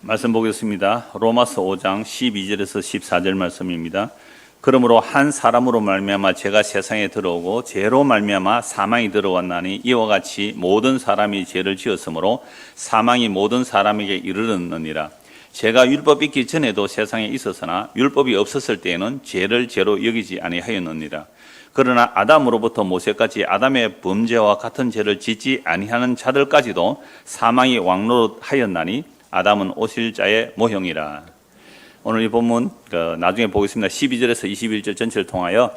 말씀 보겠습니다. 로마서 5장 12절에서 14절 말씀입니다. 그러므로 한 사람으로 말미암아 죄가 세상에 들어오고 죄로 말미암아 사망이 들어왔나니 이와 같이 모든 사람이 죄를 지었으므로 사망이 모든 사람에게 이르렀느니라. 죄가 율법 있기 전에도 세상에 있었으나 율법이 없었을 때에는 죄를 죄로 여기지 아니하였느니라. 그러나 아담으로부터 모세까지 아담의 범죄와 같은 죄를 짓지 아니하는 자들까지도 사망이 왕노릇하였나니 아담은 오실 자의 모형이라. 오늘 이 본문 나중에 보겠습니다. 12절에서 21절 전체를 통하여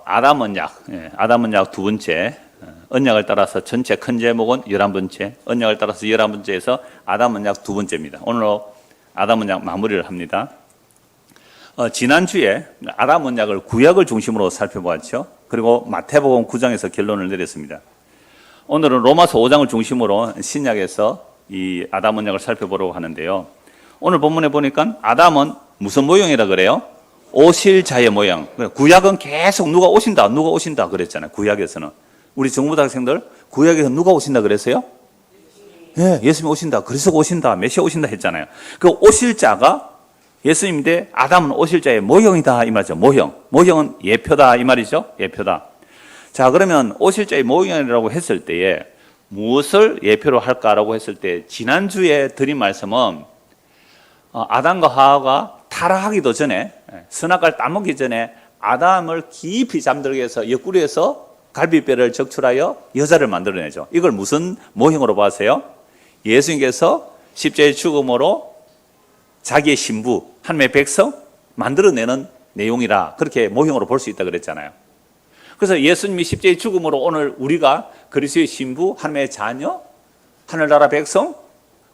아담 언약 두 번째, 언약을 따라서 전체 큰 제목은 11번째, 언약을 따라서 11번째에서 아담 언약 두 번째입니다. 오늘로 아담 언약 마무리를 합니다. 지난주에 아담 언약을 구약을 중심으로 살펴보았죠. 그리고 마태복음 9장에서 결론을 내렸습니다. 오늘은 로마서 5장을 중심으로 신약에서 이 아담 언약을 살펴보려고 하는데요. 오늘 본문에 보니까 아담은 무슨 모형이라 그래요? 오실 자의 모형. 구약은 계속 누가 오신다 그랬잖아요. 구약에서는. 우리 정부대학생들 구약에서 누가 오신다 그랬어요? 예, 예수님이 오신다. 그리스도가 오신다. 메시아 오신다 했잖아요. 그 오실 자가 예수님인데 아담은 오실 자의 모형이다 이 말이죠. 모형은 예표다 이 말이죠. 예표다. 자, 그러면 오실 자의 모형이라고 했을 때에 무엇을 예표로 할까라고 했을 때 지난주에 드린 말씀은 아담과 하와가 타락하기도 전에 선악과를 따먹기 전에 아담을 깊이 잠들게 해서 옆구리에서 갈비뼈를 적출하여 여자를 만들어내죠. 이걸 무슨 모형으로 봤어요? 예수님께서 십자가의 죽음으로 자기의 신부, 하나님의 백성 만들어내는 내용이라 그렇게 모형으로 볼 수 있다 그랬잖아요. 그래서 예수님이 십자가의 죽음으로 오늘 우리가 그리스도의 신부, 하나님의 자녀, 하늘나라 백성,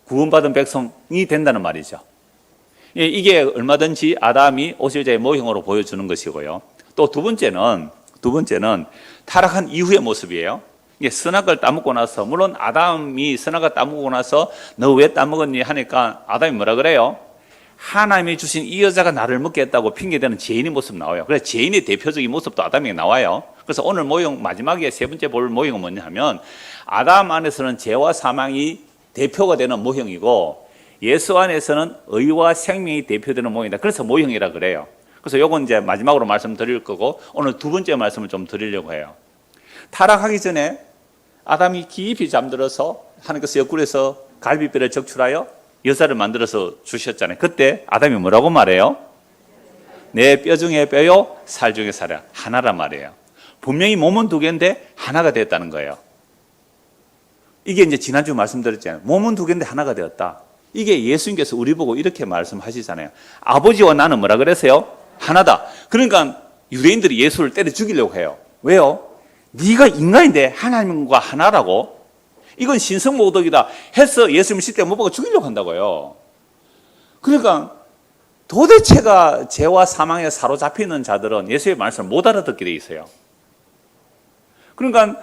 구원받은 백성이 된다는 말이죠. 이게 얼마든지 아담이 오실 자의 모형으로 보여주는 것이고요. 또 두 번째는 타락한 이후의 모습이에요. 이게 선악을 따먹고 나서, 물론 아담이 선악을 따먹고 나서 너 왜 따먹었니 하니까 아담이 뭐라 그래요? 하나님이 주신 이 여자가 나를 먹게 했다고 핑계대는 죄인의 모습 나와요. 그래서 죄인의 대표적인 모습도 아담에게 나와요. 그래서 오늘 모형 마지막에 세 번째 볼 모형은 뭐냐 하면 아담 안에서는 죄와 사망이 대표가 되는 모형이고 예수 안에서는 의와 생명이 대표되는 모형이다. 그래서 모형이라 그래요. 그래서 요건 이제 마지막으로 말씀드릴 거고 오늘 두 번째 말씀을 좀 드리려고 해요. 타락하기 전에 아담이 깊이 잠들어서 하나님께서 옆구리에서 갈비뼈를 적출하여 여자를 만들어서 주셨잖아요. 그때 아담이 뭐라고 말해요? 내 뼈 중에 뼈요, 살 중에 살이야. 하나란 말이에요. 분명히 몸은 두 개인데 하나가 됐다는 거예요. 이게 이제 지난주 말씀드렸잖아요. 몸은 두 개인데 하나가 되었다. 이게 예수님께서 우리 보고 이렇게 말씀하시잖아요. 아버지와 나는 뭐라 그랬어요? 하나다. 그러니까 유대인들이 예수를 때려 죽이려고 해요. 왜요? 네가 인간인데 하나님과 하나라고? 이건 신성모독이다 해서 예수님 십자가에 못 박아 죽이려고 한다고요. 그러니까 도대체가 죄와 사망에 사로잡히는 자들은 예수의 말씀을 못 알아듣게 돼 있어요. 그러니까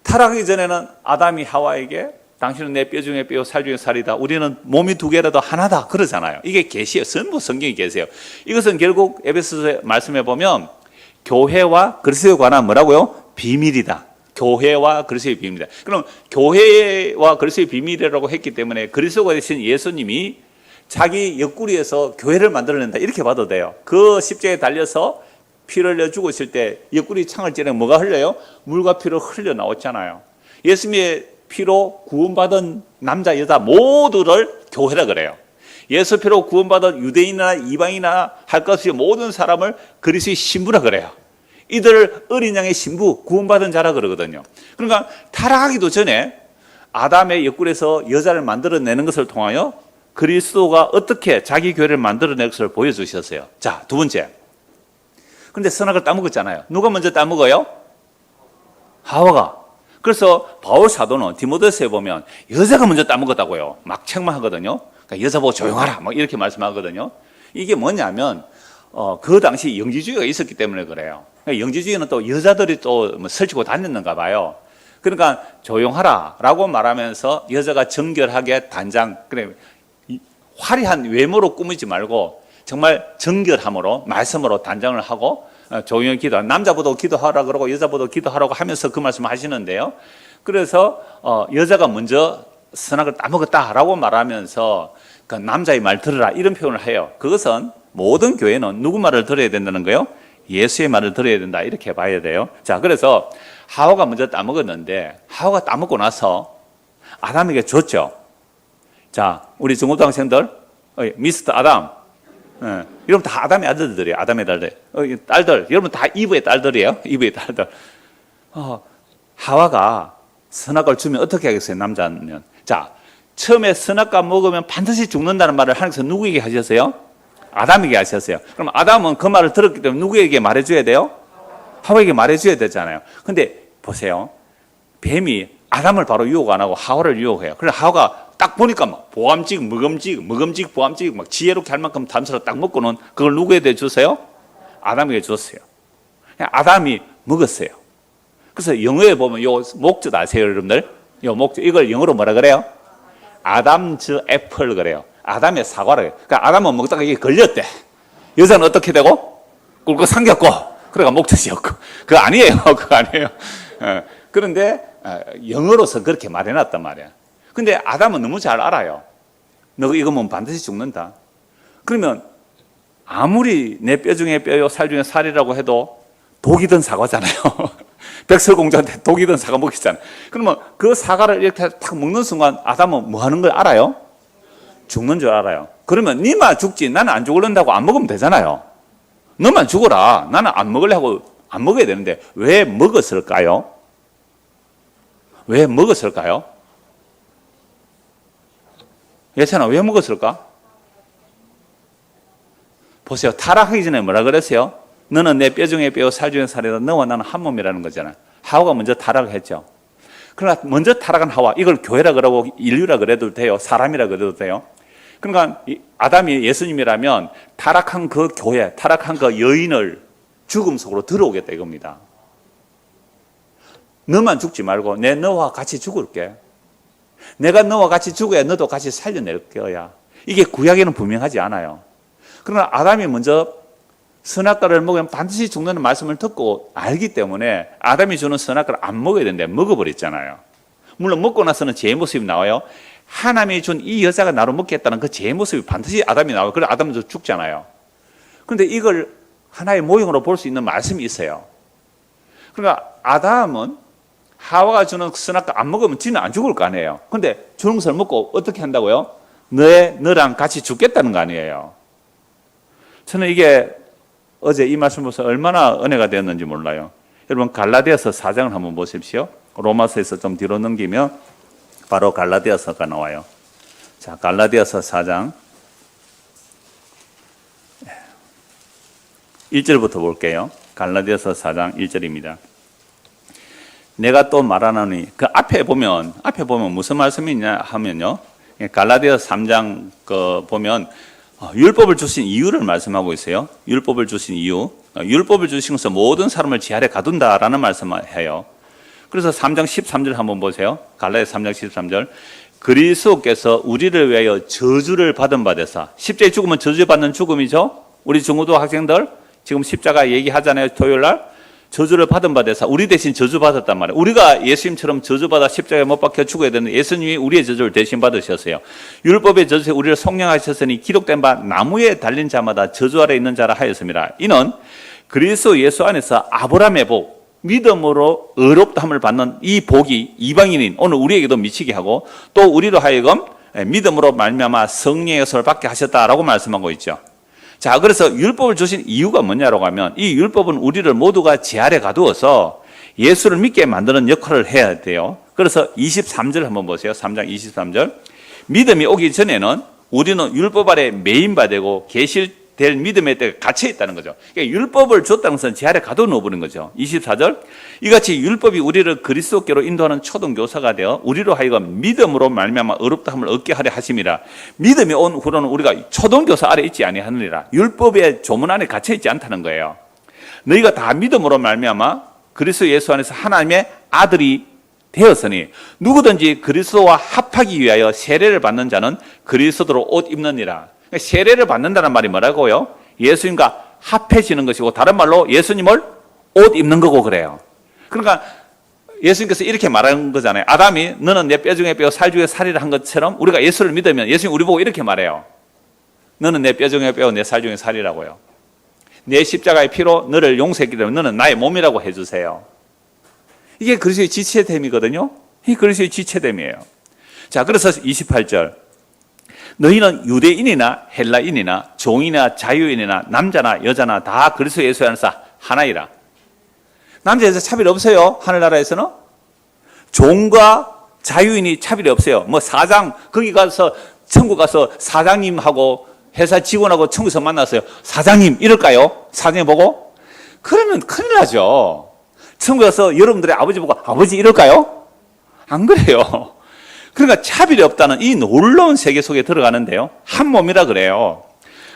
타락하기 전에는 아담이 하와에게 당신은 내 뼈 중에 뼈, 살 중에 살이다. 우리는 몸이 두 개라도 하나다. 그러잖아요. 이게 계시예요. 전부 성경이 계세요. 이것은 결국 에베소서 말씀해 보면 교회와 그리스도에 관한 뭐라고요? 비밀이다. 교회와 그리스도의 비밀이다. 그럼 교회와 그리스도의 비밀이라고 했기 때문에 그리스도가 되신 예수님이 자기 옆구리에서 교회를 만들어낸다. 이렇게 봐도 돼요. 그 십자가에 달려서 피를 흘려 죽으실 때 옆구리 창을 찌르면 뭐가 흘려요? 물과 피로 흘려 나왔잖아요. 예수님의 피로 구원받은 남자, 여자 모두를 교회라 그래요. 예수 피로 구원받은 유대인이나 이방인이나 할 것 없이 모든 사람을 그리스도의 신부라 그래요. 이들을 어린 양의 신부, 구원받은 자라 그러거든요. 그러니까 타락하기도 전에 아담의 옆구리에서 여자를 만들어내는 것을 통하여 그리스도가 어떻게 자기 교회를 만들어낼 것을 보여주셨어요. 자, 두 번째. 그런데 선악을 따먹었잖아요. 누가 먼저 따먹어요? 하와가. 그래서 바울 사도는 디모데서에 보면 여자가 먼저 따먹었다고요. 막 책망하거든요. 그러니까 여자 보고 조용하라 막 이렇게 말씀하거든요. 이게 뭐냐면 그 당시 영지주의가 있었기 때문에 그래요. 그러니까 영지주의는 또 여자들이 또 설치고 다녔는가 봐요. 그러니까 조용하라라고 말하면서 여자가 정결하게 단장, 그래 화려한 외모로 꾸미지 말고 정말 정결함으로 말씀으로 단장을 하고 조용히 기도하라. 남자보다 기도하라 그러고 여자보다 기도하라고 하면서 그 말씀을 하시는데요. 그래서 여자가 먼저 선악을 따먹었다라고 말하면서 그 남자의 말 들으라 이런 표현을 해요. 그것은 모든 교회는 누구 말을 들어야 된다는 거예요? 예수의 말을 들어야 된다 이렇게 봐야 돼요. 자, 그래서 하와가 먼저 따먹었는데 하와가 따먹고 나서 아담에게 줬죠. 자, 우리 중고등학생들 미스터 아담, 여러분 다 아담의 아들들이에요. 아담의 딸들, 여러분 다 이브의 딸들이에요. 이브의 딸들. 하와가 선악과를 주면 어떻게 하겠어요? 남자는. 자, 처음에 선악과 먹으면 반드시 죽는다는 말을 하나님께서 누구에게 하셨어요? 아담에게 하셨어요. 그럼 아담은 그 말을 들었기 때문에 누구에게 말해줘야 돼요? 하와에게 말해줘야 되잖아요. 근데 보세요. 뱀이 아담을 바로 유혹 안 하고 하와를 유혹해요. 그래서 하와가 딱 보니까 막 보암직, 먹음직, 보암직 막 지혜롭게 할 만큼 담수를 딱 먹고는 그걸 누구에게 줬어요? 아담에게 줬어요. 아담이 먹었어요. 그래서 영어에 보면 요 목젖 아세요, 여러분들? 요 목젖 이걸 영어로 뭐라 그래요? 아담즈 애플 그래요. 아담의 사과를. 그러니까 아담은 먹다가 이게 걸렸대. 여자는 어떻게 되고? 꿀꺽 삼겼고. 그러니까 목젖이었고. 그거 아니에요. 그거 아니에요. 그런데 영어로서 그렇게 말해놨단 말이야. 근데 아담은 너무 잘 알아요. 너 이거 먹으면 반드시 죽는다. 그러면 아무리 내 뼈 중에 뼈요 살 중에 살이라고 해도 독이 든 사과잖아요. 백설공주한테 독이 든 사과 먹이잖아요. 그러면 그 사과를 이렇게 딱 먹는 순간 아담은 뭐 하는 걸 알아요? 죽는 줄 알아요. 그러면 니만 죽지 나는 안 죽을런다고 안 먹으면 되잖아요. 너만 죽어라. 나는 안 먹으려고 안 먹어야 되는데 왜 먹었을까요? 왜 먹었을까요? 예찬아, 왜 먹었을까? 보세요. 타락하기 전에 뭐라 그랬어요? 너는 내 뼈 중에 뼈, 살 중에 살이다. 너와 나는 한 몸이라는 거잖아요. 하와가 먼저 타락을 했죠. 그러나 먼저 타락한 하와, 이걸 교회라 그러고 인류라 그래도 돼요. 사람이라 그래도 돼요. 그러니까 아담이 예수님이라면 타락한 그 교회, 타락한 그 여인을 죽음 속으로 들어오겠다 이겁니다. 너만 죽지 말고 내 너와 같이 죽을게. 내가 너와 같이 죽어야 너도 같이 살려낼 거야. 이게 구약에는 분명하지 않아요. 그러나 아담이 먼저 선악과를 먹으면 반드시 죽는다는 말씀을 듣고 알기 때문에 아담이 주는 선악과를 안 먹어야 되는데 먹어버렸잖아요. 물론 먹고 나서는 제 모습이 나와요. 하나님이 준 이 여자가 나로 먹겠다는 그 제 모습이 반드시 아담이 나와요. 그래서 아담도 죽잖아요. 그런데 이걸 하나의 모형으로 볼 수 있는 말씀이 있어요. 그러니까 아담은 하와가 주는 선악과 안 먹으면 지는 안 죽을 거 아니에요. 근데 주는 것을 먹고 어떻게 한다고요? 너랑 같이 죽겠다는 거 아니에요. 저는 이게 어제 이 말씀 보면서 얼마나 은혜가 되었는지 몰라요. 여러분 갈라디아서 4장을 한번 보십시오. 로마서에서 좀 뒤로 넘기면 바로 갈라디아서가 나와요. 자, 갈라디아서 4장 1절부터 볼게요. 갈라디아서 4장 1절입니다. 내가 또 말하노니 그 앞에 보면 무슨 말씀이냐 하면요. 갈라디아서 3장 보면 율법을 주신 이유를 말씀하고 있어요. 율법을 주신 이유. 율법을 주신 것은 모든 사람을 지 아래 가둔다라는 말씀을 해요. 그래서 3장 13절 한번 보세요. 갈라디아서 3장 13절. 그리스도께서 우리를 위하여 저주를 받은 바 되사. 십자가에 죽으면 저주받는 죽음이죠. 우리 중고등 학생들 지금 십자가 얘기하잖아요. 토요일 날. 저주를 받은 바 되사 우리 대신 저주받았단 말이에요. 우리가 예수님처럼 저주받아 십자가에 못 박혀 죽어야 되는데 예수님이 우리의 저주를 대신 받으셨어요. 율법의 저주에 우리를 속량하셨으니 기록된 바 나무에 달린 자마다 저주 아래 있는 자라 하였습니다. 이는 그리스도 예수 안에서 아브라함의 복, 믿음으로 의롭다함을 받는 이 복이 이방인인 오늘 우리에게도 미치게 하고 또 우리로 하여금 믿음으로 말미암아 성령의 것을 받게 하셨다라고 말씀하고 있죠. 자, 그래서 율법을 주신 이유가 뭐냐라고 하면 이 율법은 우리를 모두가 제 아래 가두어서 예수를 믿게 만드는 역할을 해야 돼요. 그래서 23절 한번 보세요. 3장 23절. 믿음이 오기 전에는 우리는 율법 아래 매인바 되고 계실될 믿음의 때가 갇혀 있다는 거죠. 그러니까 율법을 줬다는 것은 제 아래 가둬 놓아버린 거죠. 24절. 이같이 율법이 우리를 그리스도께로 인도하는 초등교사가 되어 우리로 하여금 믿음으로 말미암아 의롭다함을 얻게 하려 하심이라. 믿음이 온 후로는 우리가 초등교사 아래 있지 아니하느니라. 율법의 조문 안에 갇혀 있지 않다는 거예요. 너희가 다 믿음으로 말미암아 그리스도 예수 안에서 하나님의 아들이 되었으니 누구든지 그리스도와 합하기 위하여 세례를 받는 자는 그리스도로 옷 입느니라. 세례를 받는다는 말이 뭐라고요? 예수님과 합해지는 것이고 다른 말로 예수님을 옷 입는 거고 그래요. 그러니까 예수님께서 이렇게 말하는 거잖아요. 아담이 너는 내 뼈 중에 뼈, 살 중에 살이라 한 것처럼 우리가 예수를 믿으면 예수님 우리 보고 이렇게 말해요. 너는 내 뼈 중에 뼈, 내 살 중에 살이라고요. 내 십자가의 피로 너를 용서했기 때문에 너는 나의 몸이라고 해주세요. 이게 그리스도의 지체됨이거든요. 이 그리스도의 지체됨이에요. 자, 그래서 28절. 너희는 유대인이나 헬라인이나 종이나 자유인이나 남자나 여자나 다 그리스도 예수 안에서 하나이라. 남자 여자 차별 없어요. 하늘나라에서는. 종과 자유인이 차별이 없어요. 뭐 사장 거기 가서 천국 가서 사장님하고 회사 직원하고 천국에서 만났어요. 사장님 이럴까요? 사장님 보고? 그러면 큰일 나죠. 천국에 가서 여러분들의 아버지 보고 아버지 이럴까요? 안 그래요. 그러니까 차별이 없다는 이 놀라운 세계 속에 들어가는데요. 한 몸이라 그래요.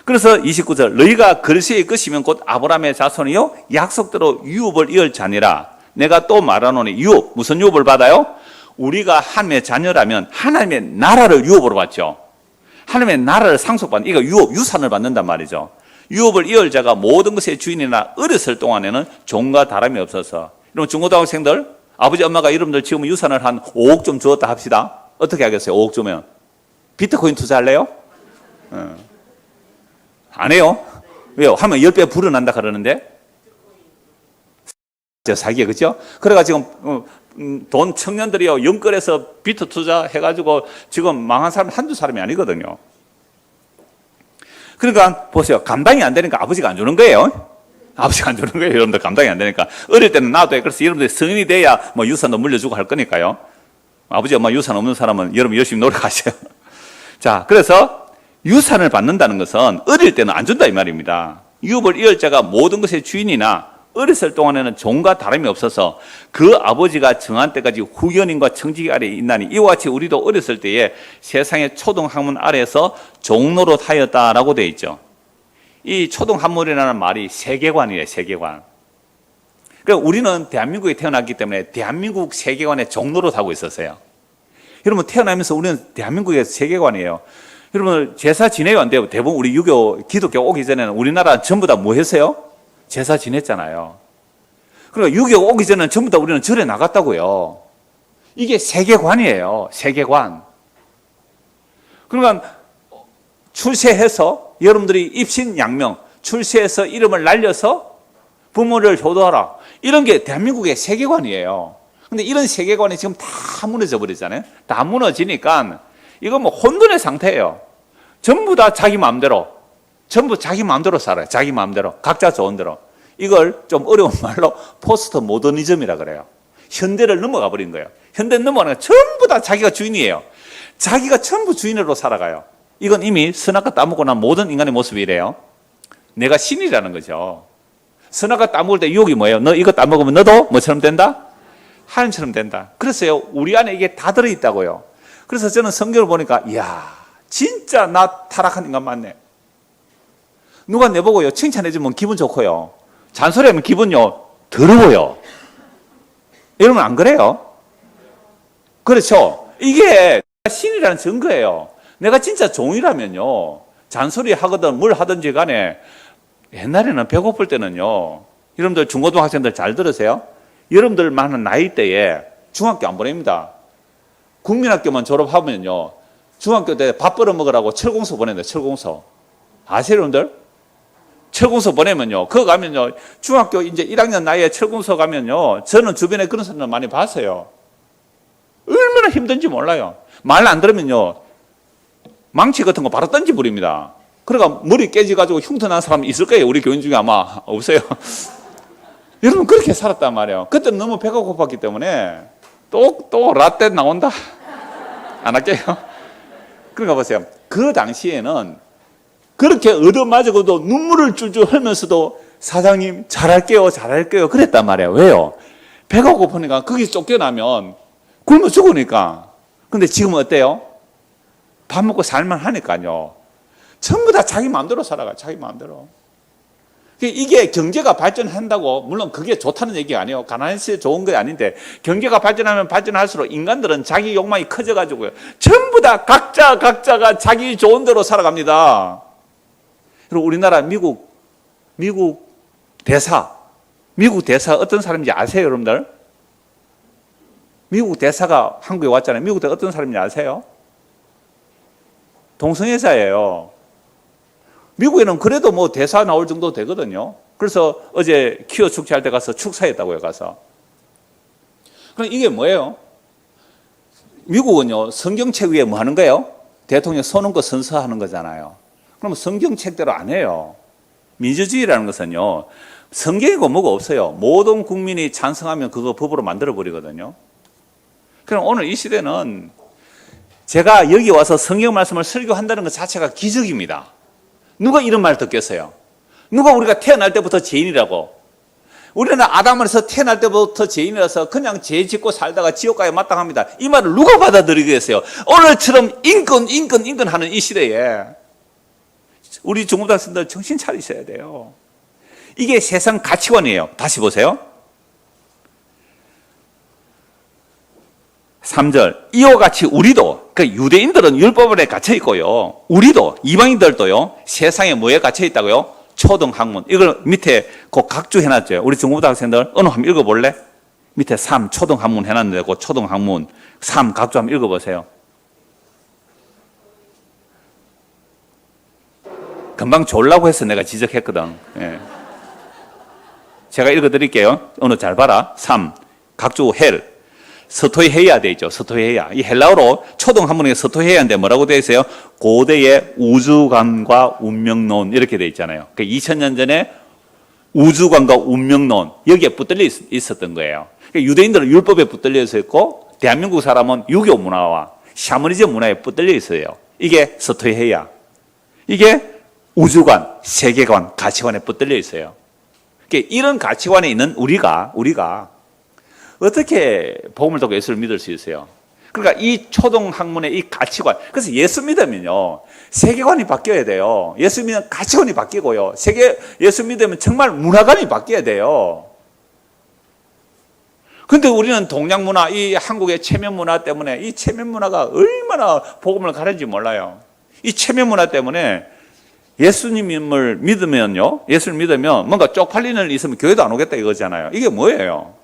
그래서 29절 너희가 그리스도의 것이면 곧 아브라함의 자손이요 약속대로 유업을 이을 자니라. 내가 또 말하노니 유업 무슨 유업을 받아요? 우리가 하나님의 자녀라면 하나님의 나라를 유업으로 받죠. 하나님의 나라를 상속받는 이거 유업 유산을 받는단 말이죠. 유업을 이을 자가 모든 것의 주인이나 어렸을 동안에는 종과 다름이 없어서. 여러분 중고등학생들 아버지 엄마가 여러분들 지금 유산을 한 5억 좀 주었다 합시다. 어떻게 하겠어요? 5억 주면 비트코인 투자할래요? 안 해요? 왜요? 하면 10배 불어난다 그러는데 사기야, 그죠? 그래가지고 돈 청년들이요 영끌에서 비트 투자 해가지고 지금 망한 사람 한두 사람이 아니거든요. 그러니까 보세요. 감당이 안 되니까 아버지가 안 주는 거예요. 아버지가 안 주는 거예요. 여러분들 감당이 안 되니까. 어릴 때는 놔둬요. 그래서 여러분들이 성인이 돼야 뭐 유산도 물려주고 할 거니까요. 아버지 엄마 유산 없는 사람은 여러분 열심히 노력하세요. 자, 그래서 유산을 받는다는 것은 어릴 때는 안 준다 이 말입니다. 유업을 이을 자가 모든 것의 주인이나 어렸을 동안에는 종과 다름이 없어서 그 아버지가 정한 때까지 후견인과 청지기 아래에 있나니 이와 같이 우리도 어렸을 때에 세상의 초등학문 아래에서 종노릇 하였다라고 되어 있죠. 이 초등학문이라는 말이 세계관이에요. 세계관. 그러니까 우리는 대한민국에 태어났기 때문에 대한민국 세계관에 종노릇 하고 있었어요. 여러분 태어나면서 우리는 대한민국의 세계관이에요. 여러분 제사 지내요 안 돼요? 대부분 우리 유교 기독교 오기 전에는 우리나라 전부 다 뭐 했어요? 제사 지냈잖아요. 그러니까 유교 오기 전에는 전부 다 우리는 절에 나갔다고요. 이게 세계관이에요. 세계관. 그러니까 출세해서 여러분들이 입신양명 출세해서 이름을 날려서 부모를 효도하라. 이런 게 대한민국의 세계관이에요. 근데 이런 세계관이 지금 다 무너져 버리잖아요. 다 무너지니까 이거 뭐 혼돈의 상태예요. 전부 다 자기 마음대로. 전부 자기 마음대로 살아요. 자기 마음대로. 각자 좋은 대로. 이걸 좀 어려운 말로 포스트 모더니즘이라 그래요. 현대를 넘어가 버린 거예요. 현대 넘어가는 거 전부 다 자기가 주인이에요. 자기가 전부 주인으로 살아가요. 이건 이미 선악과 따먹고 난 모든 인간의 모습이 이래요. 내가 신이라는 거죠. 선악과 따먹을 때 유혹이 뭐예요? 너 이거 따먹으면 너도 뭐처럼 된다? 하나님처럼 된다. 그래서요, 우리 안에 이게 다 들어있다고요. 그래서 저는 성경을 보니까, 이야, 진짜 나 타락한 인간 맞네. 누가 내보고요, 칭찬해주면 기분 좋고요. 잔소리하면 기분요, 더러워요. 여러분 안 그래요? 그렇죠? 이게 신이라는 증거예요. 내가 진짜 종이라면요, 잔소리 하거든 뭘 하든지 간에 옛날에는 배고플 때는요, 여러분들 중고등학생들 잘 들으세요? 여러분들 많은 나이대에 중학교 안 보냅니다. 국민학교만 졸업하면요, 중학교 때 밥 벌어 먹으라고 철공소 보낸다, 철공소. 아세요, 여러분들? 철공소 보내면요, 그거 가면요, 중학교 이제 1학년 나이에 철공소 가면요, 저는 주변에 그런 사람들 많이 봤어요. 얼마나 힘든지 몰라요. 말 안 들으면요, 망치 같은 거 바로 던지버립니다. 그러니까 머리 깨져가지고 흉터 난 사람 있을 거예요. 우리 교인 중에 아마 없어요. 여러분 그렇게 살았단 말이에요. 그때는 너무 배가 고팠기 때문에 또 라떼 나온다. 안 할게요. 그러니까 보세요. 그 당시에는 그렇게 얻어맞고도 눈물을 줄줄 흘면서도 사장님 잘할게요 잘할게요 그랬단 말이에요. 왜요? 배가 고프니까 거기서 쫓겨나면 굶어 죽으니까. 근데 지금은 어때요? 밥 먹고 살만 하니까요, 전부 다 자기 마음대로 살아가요. 자기 마음대로. 이게 경제가 발전한다고, 물론 그게 좋다는 얘기가 아니에요. 가난해서 좋은 게 아닌데, 경제가 발전하면 발전할수록 인간들은 자기 욕망이 커져가지고요, 전부 다 각자가 자기 좋은 대로 살아갑니다. 그리고 우리나라 미국 대사 어떤 사람인지 아세요, 여러분들? 미국 대사가 한국에 왔잖아요. 미국 대사 어떤 사람인지 아세요? 동성애자예요. 미국에는 그래도 뭐 대사 나올 정도 되거든요. 그래서 어제 퀴어 축제할 때 가서 축사했다고요, 가서. 그럼 이게 뭐예요? 미국은요, 성경책 위에 뭐 하는 거예요? 대통령 선언거 선서하는 거잖아요. 그러면 성경책대로 안 해요. 민주주의라는 것은요, 성경이고 뭐가 없어요. 모든 국민이 찬성하면 그거 법으로 만들어버리거든요. 그럼 오늘 이 시대는 제가 여기 와서 성경 말씀을 설교한다는 것 자체가 기적입니다. 누가 이런 말 듣겠어요? 누가 우리가 태어날 때부터 죄인이라고? 우리는 아담에서 태어날 때부터 죄인이라서 그냥 죄 짓고 살다가 지옥 가야 마땅합니다. 이 말을 누가 받아들이겠어요? 오늘처럼 인권 하는 이 시대에 우리 중고등 학생들 정신 차리셔야 돼요. 이게 세상 가치관이에요. 다시 보세요. 3절, 이와 같이 우리도, 그 유대인들은 율법 아래 갇혀 있고요, 우리도 이방인들도요 세상에 뭐에 갇혀 있다고요? 초등학문. 이걸 밑에 그 각주 해놨죠. 우리 중고등학생들 어느 한번 읽어볼래? 밑에 3 초등학문 해놨는데 그 초등학문 3 각주 한번 읽어보세요. 금방 졸라고 해서 내가 지적했거든. 예. 제가 읽어드릴게요. 오늘 잘 봐라. 3 각주 헬. 서토이헤이아 되어 있죠. 서토이헤이아. 이 헬라어로 초등학문에 서토이헤이아인데 뭐라고 되어 있어요? 고대의 우주관과 운명론 이렇게 되어 있잖아요. 그 2000년 전에 우주관과 운명론 여기에 붙들려 있었던 거예요. 그러니까 유대인들은 율법에 붙들려 있었고 대한민국 사람은 유교 문화와 샤머니즘 문화에 붙들려 있어요. 이게 서토이헤이아. 이게 우주관, 세계관, 가치관에 붙들려 있어요. 그러니까 이런 가치관에 있는 우리가 어떻게 복음을 듣고 예수를 믿을 수 있어요? 그러니까 이 초등학문의 이 가치관, 그래서 예수 믿으면요 세계관이 바뀌어야 돼요. 예수 믿으면 가치관이 바뀌고요, 예수 믿으면 정말 문화관이 바뀌어야 돼요. 근데 우리는 동양 문화, 이 한국의 체면 문화 때문에 이 체면 문화가 얼마나 복음을 가르는지 몰라요. 이 체면 문화 때문에 예수님을 믿으면요, 예수를 믿으면 뭔가 쪽팔리는 일 있으면 교회도 안 오겠다 이거잖아요. 이게 뭐예요?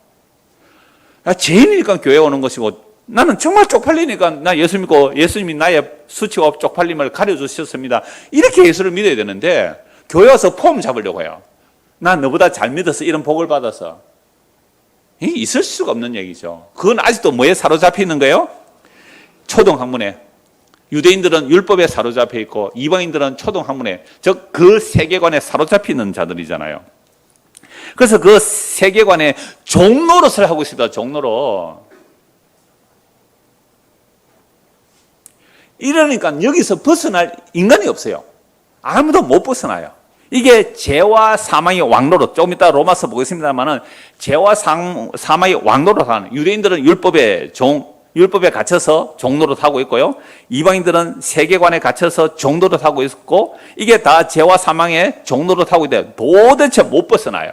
죄인이니까 교회 오는 것이고, 나는 정말 쪽팔리니까 나 예수 믿고 예수님이 나의 수치와 쪽팔림을 가려주셨습니다. 이렇게 예수를 믿어야 되는데 교회 와서 폼 잡으려고 해요. 난 너보다 잘 믿어서 이런 복을 받아서. 이게 있을 수가 없는 얘기죠. 그건 아직도 뭐에 사로잡혀 있는 거예요? 초등학문에. 유대인들은 율법에 사로잡혀 있고 이방인들은 초등학문에, 즉 그 세계관에 사로잡혀 있는 자들이잖아요. 그래서 그 세계관의 종노릇을 하고 있습니다. 종노릇. 이러니까 여기서 벗어날 인간이 없어요. 아무도 못 벗어나요. 이게 죄와 사망의 왕노릇. 조금 이따 로마서 보겠습니다만은 죄와 사망의 왕노릇하는, 유대인들은 율법에 갇혀서 종노릇하고 있고요, 이방인들은 세계관에 갇혀서 종노릇하고 있고, 이게 다 죄와 사망의 종노릇하고 있는데 도대체 못 벗어나요.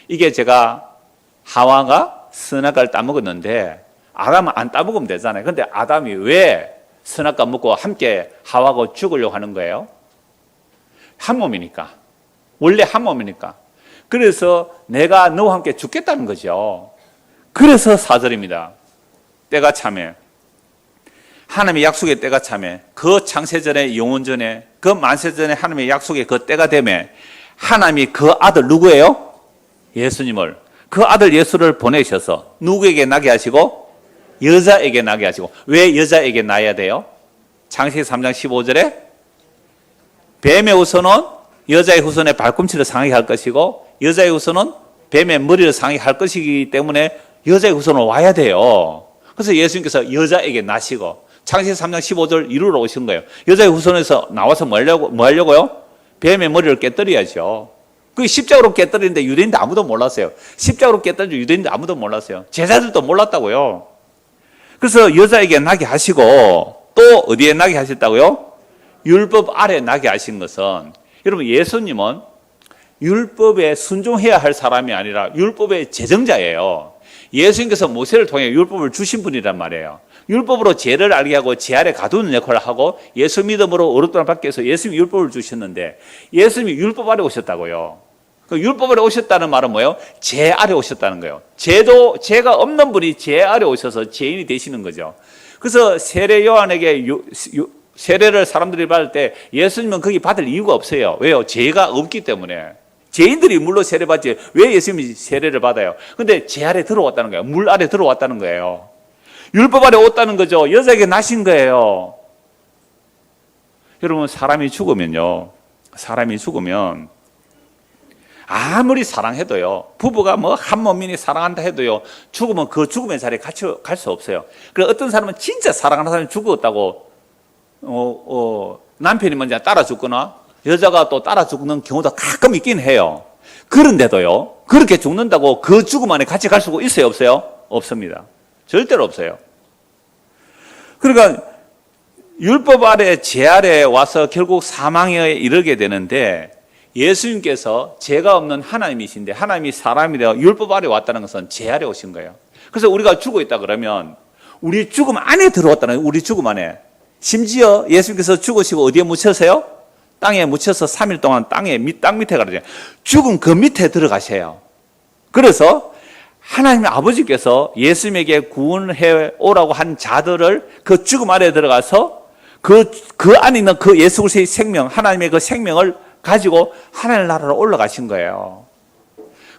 이게 제가 하와가 선악과를 따먹었는데 아담은 안 따먹으면 되잖아요. 근데 아담이 왜 선악과 먹고 함께 하와하고 죽으려고 하는 거예요? 한 몸이니까. 원래 한 몸이니까. 그래서 내가 너와 함께 죽겠다는 거죠. 그래서 4절입니다. 때가 참에, 하나님의 약속의 때가 참에, 그 창세전에 영원전에 그 만세전에 하나님의 약속의 그 때가 되매 하나님이 그 아들 누구예요? 예수님을, 그 아들 예수를 보내셔서 누구에게 나게 하시고? 여자에게 나게 하시고. 왜 여자에게 나야 돼요? 창세기 3장 15절에 뱀의 후손은 여자의 후손의 발꿈치를 상하게 할 것이고 여자의 후손은 뱀의 머리를 상하게 할 것이기 때문에 여자의 후손은 와야 돼요. 그래서 예수님께서 여자에게 나시고 창세기 3장 15절 이루러 오신 거예요. 여자의 후손에서 나와서 뭐 하려고요? 뱀의 머리를 깨뜨려야죠. 그게 십자가로 깨뜨리는데 유대인들 아무도 몰랐어요. 십자가로 깨뜨리는데 유대인들 아무도 몰랐어요. 제자들도 몰랐다고요. 그래서 여자에게 나게 하시고 또 어디에 나게 하셨다고요? 율법 아래 나게 하신 것은, 여러분 예수님은 율법에 순종해야 할 사람이 아니라 율법의 제정자예요. 예수님께서 모세를 통해 율법을 주신 분이란 말이에요. 율법으로 죄를 알게 하고 죄 아래 가두는 역할을 하고 예수 믿음으로 어렵다는 밖에서 예수님이 율법을 주셨는데 예수님이 율법 아래 오셨다고요. 그 율법 아래 오셨다는 말은 뭐예요? 죄 아래 오셨다는 거예요. 죄가 없는 분이 죄 아래 오셔서 죄인이 되시는 거죠. 그래서 세례 요한에게 세례를 사람들이 받을 때 예수님은 거기 받을 이유가 없어요. 왜요? 죄가 없기 때문에. 죄인들이 물로 세례받지 왜 예수님이 세례를 받아요? 근데 죄 아래 들어왔다는 거예요. 물 아래 들어왔다는 거예요. 율법 아래 왔다는 거죠. 여자에게 나신 거예요. 여러분, 사람이 죽으면 아무리 사랑해도요, 부부가 뭐 한 몸이니 사랑한다 해도요, 죽으면 그 죽음의 자리에 같이 갈 수 없어요. 그래서 어떤 사람은 진짜 사랑하는 사람이 죽었다고 남편이 먼저 따라 죽거나 여자가 또 따라 죽는 경우도 가끔 있긴 해요. 그런데도요, 그렇게 죽는다고 그 죽음 안에 같이 갈 수가 있어요, 없어요? 없습니다. 절대로 없어요. 그러니까 율법 아래, 죄 아래 와서 결국 사망에 이르게 되는데, 예수님께서 죄가 없는 하나님이신데 하나님이 사람이 되어 율법 아래 왔다는 것은 죄 아래 오신 거예요. 그래서 우리가 죽어 있다 그러면 우리 죽음 안에 들어왔다는 거예요. 우리 죽음 안에. 심지어 예수님께서 죽으시고 어디에 묻혀서요? 땅에 묻혀서 3일 동안 땅 밑에 가르쳐요. 죽은 그 밑에 들어가셔요. 그래서 하나님 아버지께서 예수님에게 구원해 오라고 한 자들을 그 죽음 아래 들어가서 그 안에 있는 그 예수 그리스도의 생명, 하나님의 그 생명을 가지고 하나님 나라로 올라가신 거예요.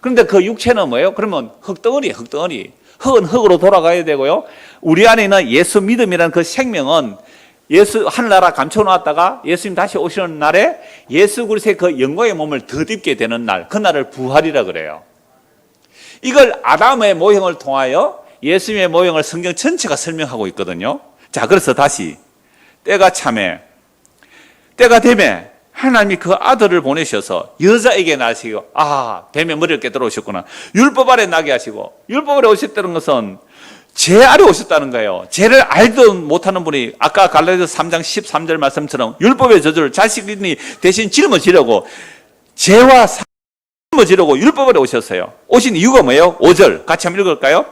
그런데 그 육체는 뭐예요? 그러면 흙덩어리. 흙은 흙으로 돌아가야 되고요. 우리 안에 있는 예수 믿음이라는 그 생명은 예수 하늘나라 감춰놓았다가 예수님 다시 오시는 날에 예수 그리스도의 그 영광의 몸을 덧입게 되는 날, 그 날을 부활이라 그래요. 이걸 아담의 모형을 통하여 예수님의 모형을 성경 전체가 설명하고 있거든요. 자, 그래서 다시 때가 되매 하나님이 그 아들을 보내셔서 여자에게 나시고, 뱀의 머리를 깨뜨려 오셨구나. 율법 아래 나게 하시고, 율법 아래 오셨다는 것은 죄 아래 오셨다는 거예요. 죄를 알도 못하는 분이 아까 갈라디아서 3장 13절 말씀처럼 율법의 저주를 자식이 대신 짊어지려고 죄와 짊어지려고 율법 아래 오셨어요. 오신 이유가 뭐예요? 5절 같이 한번 읽을까요?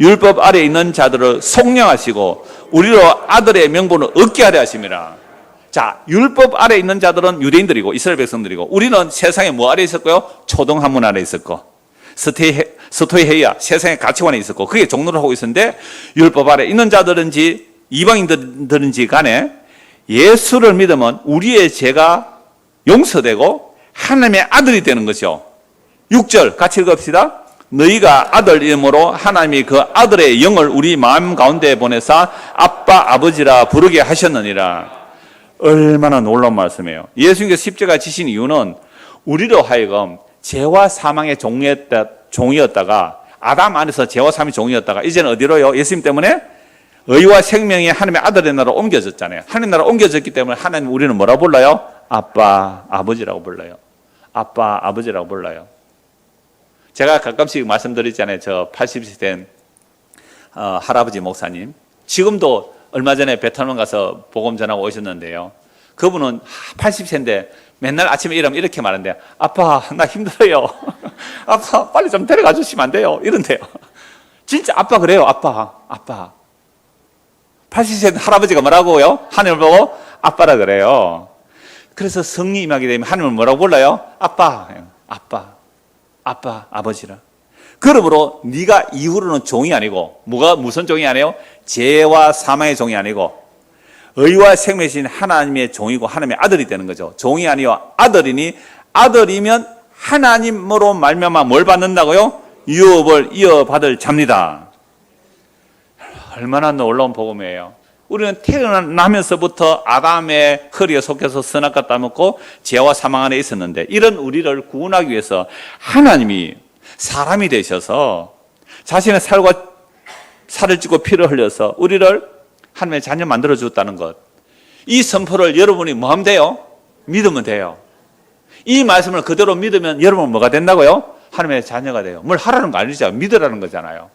율법 아래 있는 자들을 속량하시고 우리로 아들의 명분을 얻게 하려 하심이라. 자, 율법 아래 있는 자들은 유대인들이고 이스라엘 백성들이고, 우리는 세상에 뭐 아래 있었고요? 초등학문 아래 있었고, 스토이헤이아 세상의 가치관에 있었고, 그게 종로를 하고 있었는데, 율법 아래 있는 자들은지 이방인들은지 간에 예수를 믿으면 우리의 죄가 용서되고 하나님의 아들이 되는 거죠. 6절 같이 읽읍시다. 너희가 아들 이름으로 하나님이 그 아들의 영을 우리 마음 가운데 보내사 아빠 아버지라 부르게 하셨느니라. 얼마나 놀라운 말씀이에요. 예수님께서 십자가 지신 이유는 우리로 하여금 죄와 사망의 종이었다가, 아담 안에서 죄와 사망의 종이었다가 이제는 어디로요? 예수님 때문에 의와 생명이 하나님의 아들의 나라로 옮겨졌잖아요. 하나님 나라로 옮겨졌기 때문에 하나님 우리는 뭐라고 불러요? 아빠 아버지라고 불러요. 아빠 아버지라고 불러요. 제가 가끔씩 말씀드리잖아요. 저 80세 된 할아버지 목사님, 지금도 얼마 전에 베트남 가서 복음 전하고 오셨는데요. 그분은 80세인데 맨날 아침에 일하면 이렇게 말한대요. 아빠, 나 힘들어요. 아빠, 빨리 좀 데려가 주시면 안 돼요? 이런데요. 진짜 아빠 그래요. 아빠. 80세 할아버지가 뭐라고요? 하나님을 보고 아빠라 그래요. 그래서 성령 임하게 되면 하나님을 뭐라고 불러요? 아빠, 아버지라. 그러므로 네가 이후로는 종이 아니고, 무슨 종이 아니에요? 죄와 사망의 종이 아니고 의와 생명이신 하나님의 종이고 하나님의 아들이 되는 거죠. 종이 아니요 아들이니, 아들이면 하나님으로 말미암아 뭘 받는다고요? 유업을 이어받을 자입니다. 얼마나 놀라운 복음이에요. 우리는 태어나면서부터 아담의 허리에 속해서 선악과 따먹고 죄와 사망 안에 있었는데, 이런 우리를 구원하기 위해서 하나님이 사람이 되셔서 자신의 살을 찢고 피를 흘려서 우리를 하나님의 자녀 만들어 주었다는 것, 이 선포를 여러분이 뭐 하면 돼요? 믿으면 돼요. 이 말씀을 그대로 믿으면 여러분은 뭐가 된다고요? 하나님의 자녀가 돼요. 뭘 하라는 거 아니죠. 믿으라는 거잖아요.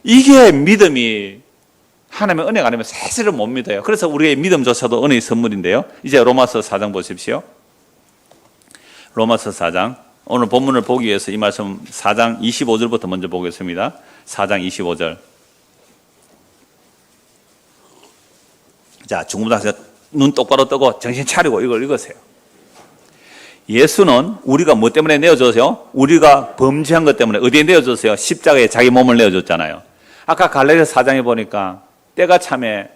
이게 믿음이 하나님의 은혜가 아니면 사실은 못 믿어요. 그래서 우리의 믿음조차도 은혜의 선물인데요. 이제 로마서 4장 보십시오. 로마서 4장. 오늘 본문을 보기 위해서 이 말씀 4장 25절부터 먼저 보겠습니다. 4장 25절. 자, 중고등학생 눈 똑바로 뜨고 정신 차리고 이걸 읽으세요. 예수는 우리가 뭐 때문에 내어줬어요? 우리가 범죄한 것 때문에 어디에 내어줬어요? 십자가에 자기 몸을 내어줬잖아요. 아까 갈라디아 4장에 보니까 때가 참에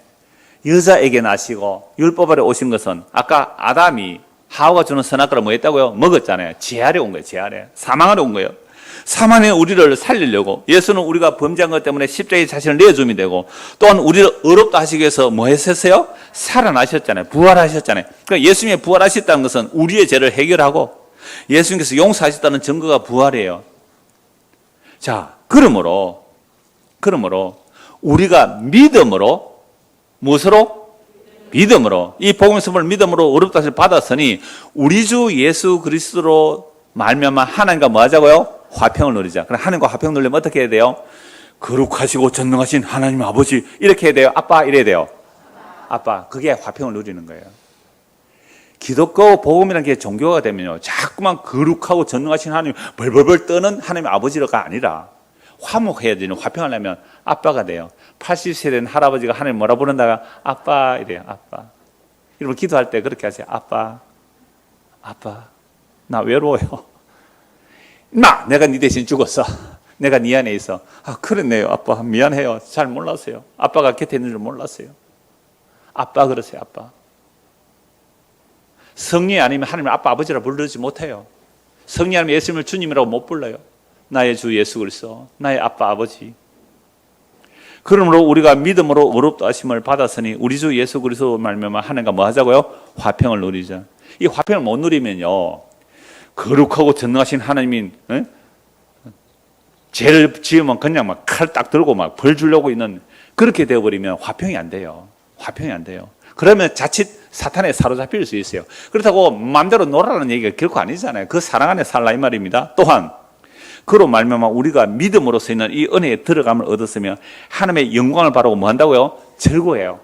여자에게 나시고 율법 아래 오신 것은 아까 아담이 하와가 주는 선악과를 뭐 했다고요? 먹었잖아요. 재하려 온 거예요. 재하려. 사망하려 온 거예요. 사망의 우리를 살리려고 예수는 우리가 범죄한 것 때문에 십자가에 자신을 내어주면 되고 또한 우리를 의롭다 하시기 위해서 뭐 했었어요? 살아나셨잖아요. 부활하셨잖아요. 그러니까 예수님이 부활하셨다는 것은 우리의 죄를 해결하고 예수님께서 용서하셨다는 증거가 부활이에요. 자, 그러므로 우리가 믿음으로 무엇으로? 믿음으로 이 복음의 선물을 믿음으로 의롭다 하심을 받았으니 우리 주 예수 그리스도로 말미암아 하나님과 뭐 하자고요? 화평을 누리자. 그럼 하나님과 화평을 누리면 어떻게 해야 돼요? 거룩하시고 전능하신 하나님 아버지 이렇게 해야 돼요? 아빠 이래야 돼요? 아빠. 그게 화평을 누리는 거예요. 기독교 복음이라는 게 종교가 되면요 자꾸만 거룩하고 전능하신 하나님 벌벌벌 떠는 하나님의 아버지가 아니라 화목해야 되는 화평하려면 아빠가 돼요. 80세 된 할아버지가 하나님 뭐라 부른다가 아빠 이래요. 아빠. 여러분 기도할 때 그렇게 하세요. 아빠 나 외로워요. 내가 네 대신 죽었어. 내가 네 안에 있어. 그랬네요. 아빠 미안해요. 잘 몰랐어요. 아빠가 곁에 있는 줄 몰랐어요. 아빠 그러세요. 아빠. 성령 아니면 하나님을 아빠 아버지라 부르지 못해요. 성령 아니면 예수님을 주님이라고 못 불러요. 나의 주 예수 그리스도, 나의 아빠 아버지. 그러므로 우리가 믿음으로 의롭다 하심을 받았으니 우리 주 예수 그리스도 말미암아 하나님과 뭐 하자고요? 화평을 누리자. 이 화평을 못 누리면요 거룩하고 전능하신 하나님인 죄를 지으면 그냥 막 칼 딱 들고 막 벌 주려고 있는 그렇게 되어버리면 화평이 안 돼요. 화평이 안 돼요. 그러면 자칫 사탄에 사로잡힐 수 있어요. 그렇다고 마음대로 놀아라는 얘기가 결코 아니잖아요. 그 사랑 안에 살라 이 말입니다. 또한 그로 말미암아 우리가 믿음으로서 있는 이 은혜에 들어감을 얻었으면 하나님의 영광을 바라고 뭐 한다고요? 즐거워해요.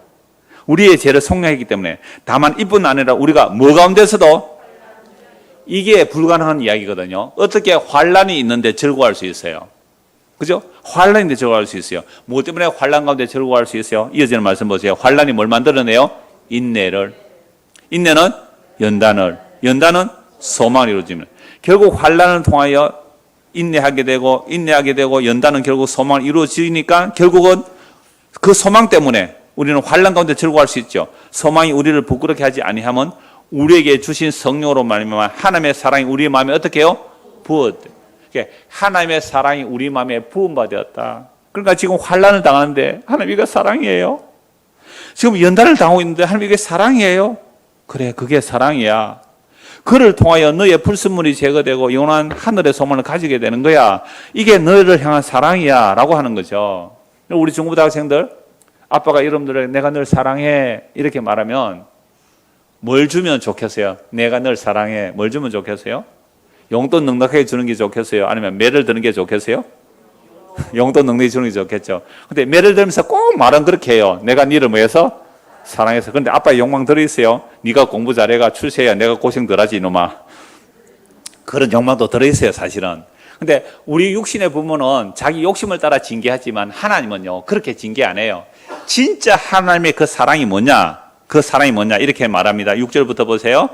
우리의 죄를 속량했기 때문에 다만 이뿐 아니라 우리가 뭐 가운데서도 이게 불가능한 이야기거든요. 어떻게 환란이 있는데 즐거워할 수 있어요? 그죠? 환란인데 즐거워할 수 있어요. 뭐 때문에 환란 가운데 즐거워할 수 있어요? 이어지는 말씀 보세요. 환란이 뭘 만들어내요? 인내를. 인내는 연단을. 연단은 소망을 이루어집니다. 결국 환란을 통하여 인내하게 되고 연단은 결국 소망을 이루어지니까 결국은 그 소망 때문에 우리는 환란 가운데 즐거워할 수 있죠. 소망이 우리를 부끄럽게 하지 아니하면 우리에게 주신 성령으로 말미암아 하나님의 사랑이 우리의 마음에 어떻게 해요? 부었대. 하나님의 사랑이 우리 마음에 부음받았다. 그러니까 지금 환란을 당하는데 하나님 이게 사랑이에요? 지금 연단을 당하고 있는데 하나님 이게 사랑이에요? 그래 그게 사랑이야. 그를 통하여 너의 불순물이 제거되고 영원한 하늘의 소망을 가지게 되는 거야. 이게 너를 향한 사랑이야 라고 하는 거죠. 우리 중고등학생들 아빠가 여러분들을 내가 널 사랑해 이렇게 말하면 뭘 주면 좋겠어요? 내가 널 사랑해 뭘 주면 좋겠어요? 용돈 넉넉하게 주는 게 좋겠어요? 아니면 매를 드는 게 좋겠어요? 용돈 넉넉히 주는 게 좋겠죠. 근데 매를 들면서 꼭 말은 그렇게 해요. 내가 니를 뭐해서? 사랑해서. 그런데 아빠의 욕망 들어있어요. 네가 공부 잘해가 출세해야 내가 고생 덜하지 이놈아. 그런 욕망도 들어있어요 사실은. 근데 우리 육신의 부모는 자기 욕심을 따라 징계하지만 하나님은요 그렇게 징계 안 해요. 진짜 하나님의 그 사랑이 뭐냐? 그 사랑이 뭐냐? 이렇게 말합니다. 6절부터 보세요.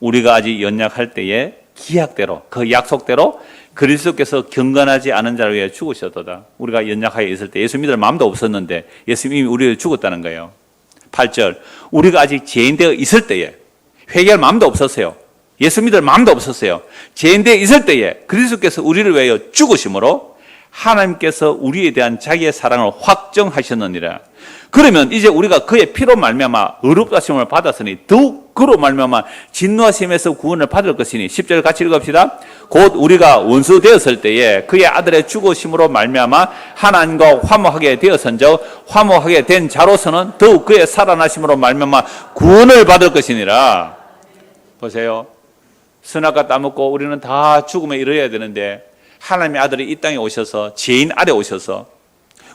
우리가 아직 연약할 때에 기약대로 그 약속대로 그리스도께서 경건하지 않은 자를 위해 죽으셨도다. 우리가 연약하게 있을 때 예수 믿을 마음도 없었는데 예수님이 우리를 죽었다는 거예요. 8절 우리가 아직 죄인되어 있을 때에 회개할 마음도 없었어요. 예수 믿을 마음도 없었어요. 죄인되어 있을 때에 그리스도께서 우리를 위하여 죽으심으로 하나님께서 우리에 대한 자기의 사랑을 확정하셨느니라. 그러면 이제 우리가 그의 피로 말미암아 의롭다 하심을 받았으니 더욱 그로 말미암아 진노하심에서 구원을 받을 것이니 10절 같이 읽읍시다. 곧 우리가 원수 되었을 때에 그의 아들의 죽으심으로 말미암아 하나님과 화목하게 되었은즉 화목하게 된 자로서는 더욱 그의 살아나심으로 말미암아 구원을 받을 것이니라. 보세요. 선악과 따먹고 우리는 다 죽음에 이르러야 되는데 하나님의 아들이 이 땅에 오셔서 죄인 아래 오셔서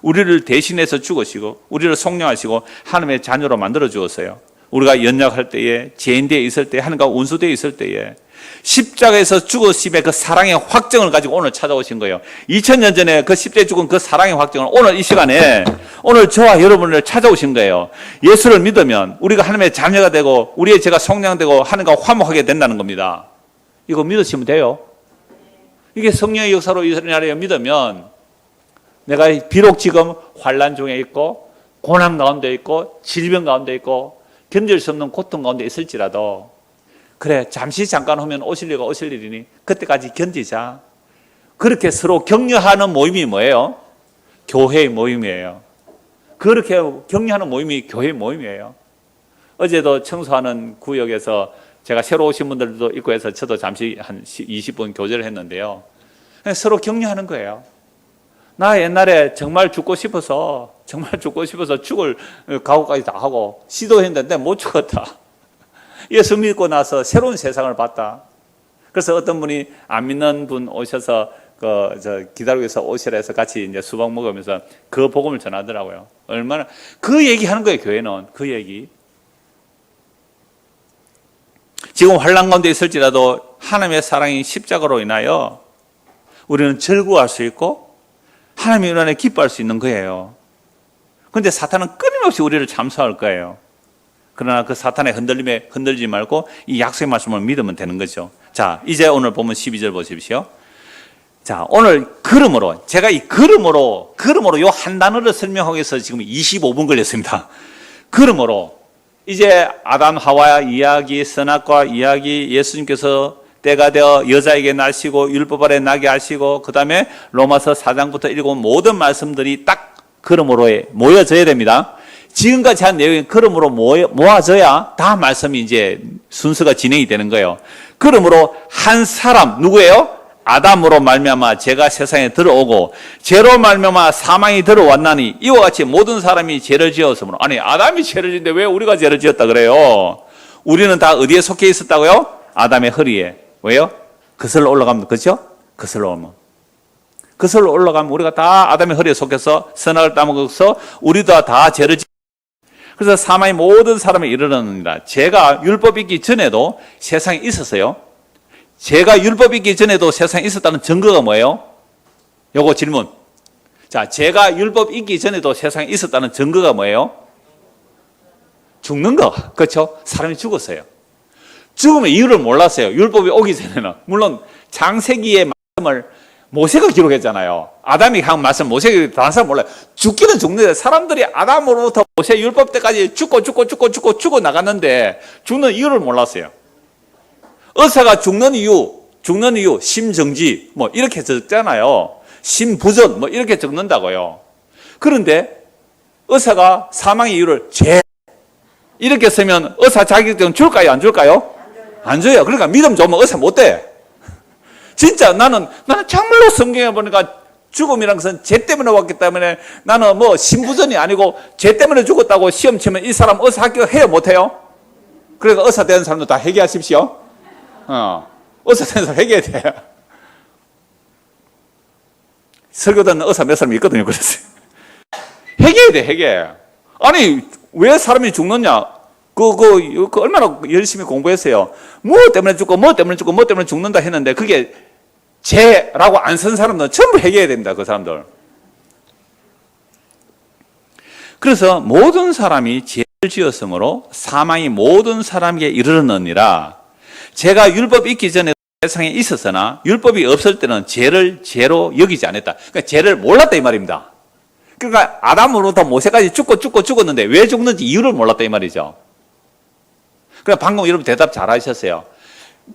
우리를 대신해서 죽으시고 우리를 속량하시고 하나님의 자녀로 만들어 주었어요. 우리가 연약할 때에 죄인되어 있을 때 하나님과 원수되어 있을 때에 십자가에서 죽으심의 그 사랑의 확정을 가지고 오늘 찾아오신 거예요. 2000년 전에 그 십자가에 죽은 그 사랑의 확정을 오늘 이 시간에 오늘 저와 여러분을 찾아오신 거예요. 예수를 믿으면 우리가 하나님의 자녀가 되고 우리의 죄가 속량되고 하나님과 화목하게 된다는 겁니다. 이거 믿으시면 돼요. 이게 성령의 역사로 일어나려 믿으면 내가 비록 지금 환난 중에 있고 고난 가운데 있고 질병 가운데 있고 견딜 수 없는 고통 가운데 있을지라도 그래 잠시 잠깐 오면 오실 리가 오실 일이니 그때까지 견디자. 그렇게 서로 격려하는 모임이 뭐예요? 교회의 모임이에요. 그렇게 격려하는 모임이 교회의 모임이에요. 어제도 청소하는 구역에서 제가 새로 오신 분들도 있고 해서 저도 잠시 한 20분 교제를 했는데요. 서로 격려하는 거예요. 나 옛날에 정말 죽고 싶어서 죽을 각오까지 다 하고 시도했는데 못 죽었다. 예수 믿고 나서 새로운 세상을 봤다. 그래서 어떤 분이 안 믿는 분 오셔서 기다리고 있어 오시라 해서 같이 이제 수박 먹으면서 그 복음을 전하더라고요. 얼마나 그 얘기 하는 거예요, 교회는. 그 얘기. 지금 환난 가운데 있을지라도 하나님의 사랑이 십자가로 인하여 우리는 절구할 수 있고 하나님의 은혜에 기뻐할 수 있는 거예요. 그런데 사탄은 끊임없이 우리를 참소할 거예요. 그러나 그 사탄의 흔들림에 흔들지 말고 이 약속의 말씀을 믿으면 되는 거죠. 자, 이제 오늘 보면 12절 보십시오. 자, 오늘 그러므로 제가 이 그러므로 요 한 단어를 설명하기 위해서 지금 25분 걸렸습니다. 그러므로 이제 아담 하와 이야기, 선악과 이야기, 예수님께서 때가 되어 여자에게 날씨고 율법 아래 나게 하시고 그 다음에 로마서 4장부터 읽어온 모든 말씀들이 딱 그러므로에 모여져야 됩니다. 지금까지 한 내용이 그러므로 모아져야 다 말씀이 이제 순서가 진행이 되는 거예요. 그러므로 한 사람 누구예요? 아담으로 말미암아 죄가 세상에 들어오고 죄로 말미암아 사망이 들어왔나니 이와 같이 모든 사람이 죄를 지었으므로. 아니 아담이 죄를 지었는데 왜 우리가 죄를 지었다 그래요? 우리는 다 어디에 속해 있었다고요? 아담의 허리에. 왜요? 거슬러 올라가면, 그렇죠? 거슬러 올라가면 우리가 다 아담의 허리에 속해서 선악을 따먹어서 우리도 다 죄를 지었어요. 그래서 사망이 모든 사람에 이르렀느니라. 죄가 율법이 있기 전에도 세상에 있었어요. 죄가 율법이 있기 전에도 세상에 있었다는 증거가 뭐예요? 요거 질문. 자, 죄가 율법이 있기 전에도 세상에 있었다는 증거가 뭐예요? 죽는 거. 그렇죠? 사람이 죽었어요. 죽음의 이유를 몰랐어요. 율법이 오기 전에는. 물론 창세기의 말씀을 모세가 기록했잖아요. 아담이 한 말씀 모세가 다른 사람 몰라요. 죽기는 죽는데 사람들이 아담으로부터 모세 율법 때까지 죽고 나갔는데 죽는 이유를 몰랐어요. 의사가 죽는 이유 심정지 뭐 이렇게 적잖아요. 심부전 뭐 이렇게 적는다고요. 그런데 의사가 사망의 이유를 죄 이렇게 쓰면 의사 자격증 줄까요? 안 줄까요? 안 줘요. 그러니까 믿음 좋으면 의사 못 돼. 진짜 나는 정말로 성경에 보니까 죽음이란 것은 죄 때문에 왔기 때문에 나는 뭐 심부전이 아니고 죄 때문에 죽었다고 시험 치면 이 사람 의사 합격해요? 못해요? 그러니까 의사 되는 사람도 다 회개하십시오. 의사 되는 사람 회개해야 돼요. 설교 듣는 의사 몇 사람이 있거든요. 그래서 회개해야 돼, 회개. 아니 왜 사람이 죽느냐? 그 얼마나 열심히 공부했어요. 뭐 때문에 죽는다 했는데 그게 죄라고 안 쓴 사람들은 전부 회개해야 됩니다. 그 사람들. 그래서 모든 사람이 죄를 지었으므로 사망이 모든 사람에게 이르렀느니라. 죄가 율법이 있기 전에 세상에 있었으나 율법이 없을 때는 죄를 죄로 여기지 않았다. 그러니까 죄를 몰랐다 이 말입니다. 그러니까 아담으로부터 모세까지 죽었는데 왜 죽는지 이유를 몰랐다 이 말이죠. 그러니까 방금 여러분 대답 잘 하셨어요.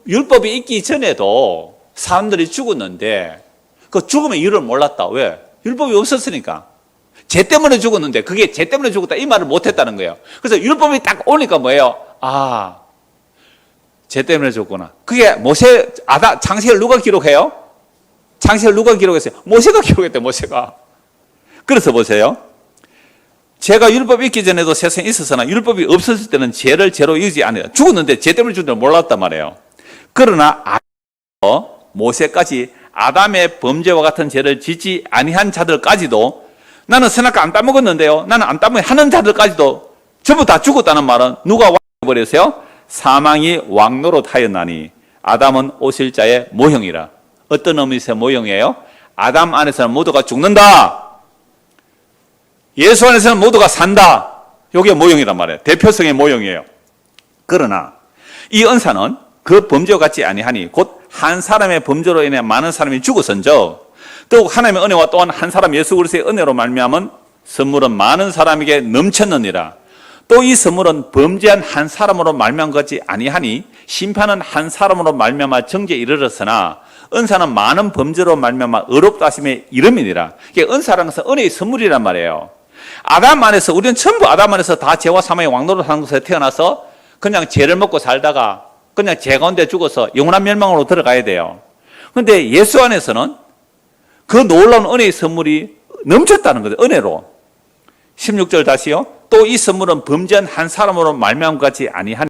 율법이 있기 전에도 사람들이 죽었는데 그 죽음의 이유를 몰랐다. 왜? 율법이 없었으니까. 죄 때문에 죽었는데 그게 죄 때문에 죽었다 이 말을 못했다는 거예요. 그래서 율법이 딱 오니까 뭐예요? 아, 죄 때문에 죽구나. 그게 창세기를 누가 기록해요? 창세기를 누가 기록했어요? 모세가 기록했대, 모세가. 그래서 보세요. 죄가 율법이 있기 전에도 세상에 있었으나 율법이 없었을 때는 죄를 죄로 여기지 않아요. 죽었는데 죄 때문에 죽는 줄 몰랐단 말이에요. 그러나 모세까지 아담의 범죄와 같은 죄를 짓지 아니한 자들까지도 나는 선악과 안 따먹었는데요. 나는 안 따먹어 하는 자들까지도 전부 다 죽었다는 말은 누가 왕해버렸어요? 사망이 왕노릇하였나니 아담은 오실 자의 모형이라. 어떤 의미에서 모형이에요? 아담 안에서는 모두가 죽는다. 예수 안에서는 모두가 산다. 이게 모형이란 말이에요. 대표성의 모형이에요. 그러나 이 은사는 그 범죄와 같지 아니하니 곧 한 사람의 범죄로 인해 많은 사람이 죽었은즉 더욱 하나님의 은혜와 또한 한 사람 예수 그리스도의 은혜로 말미암은 선물은 많은 사람에게 넘쳤느니라. 또 이 선물은 범죄한 한 사람으로 말미암은 것이 아니하니 심판은 한 사람으로 말미암아 정죄에 이르렀으나 은사는 많은 범죄로 말미암아 의롭다 하심에 이름이니라. 이게 은사라는 것은 은혜의 선물이란 말이에요. 아담 안에서, 우리는 전부 아담 안에서 다 죄와 사망의 왕노릇하는 곳에 태어나서 그냥 죄를 먹고 살다가 그냥 죄 가운데 죽어서 영원한 멸망으로 들어가야 돼요. 그런데 예수 안에서는 그 놀라운 은혜의 선물이 넘쳤다는 거죠. 은혜로. 16절 다시요. 또 이 선물은 범죄한 한 사람으로 말미암은 것이 아니하니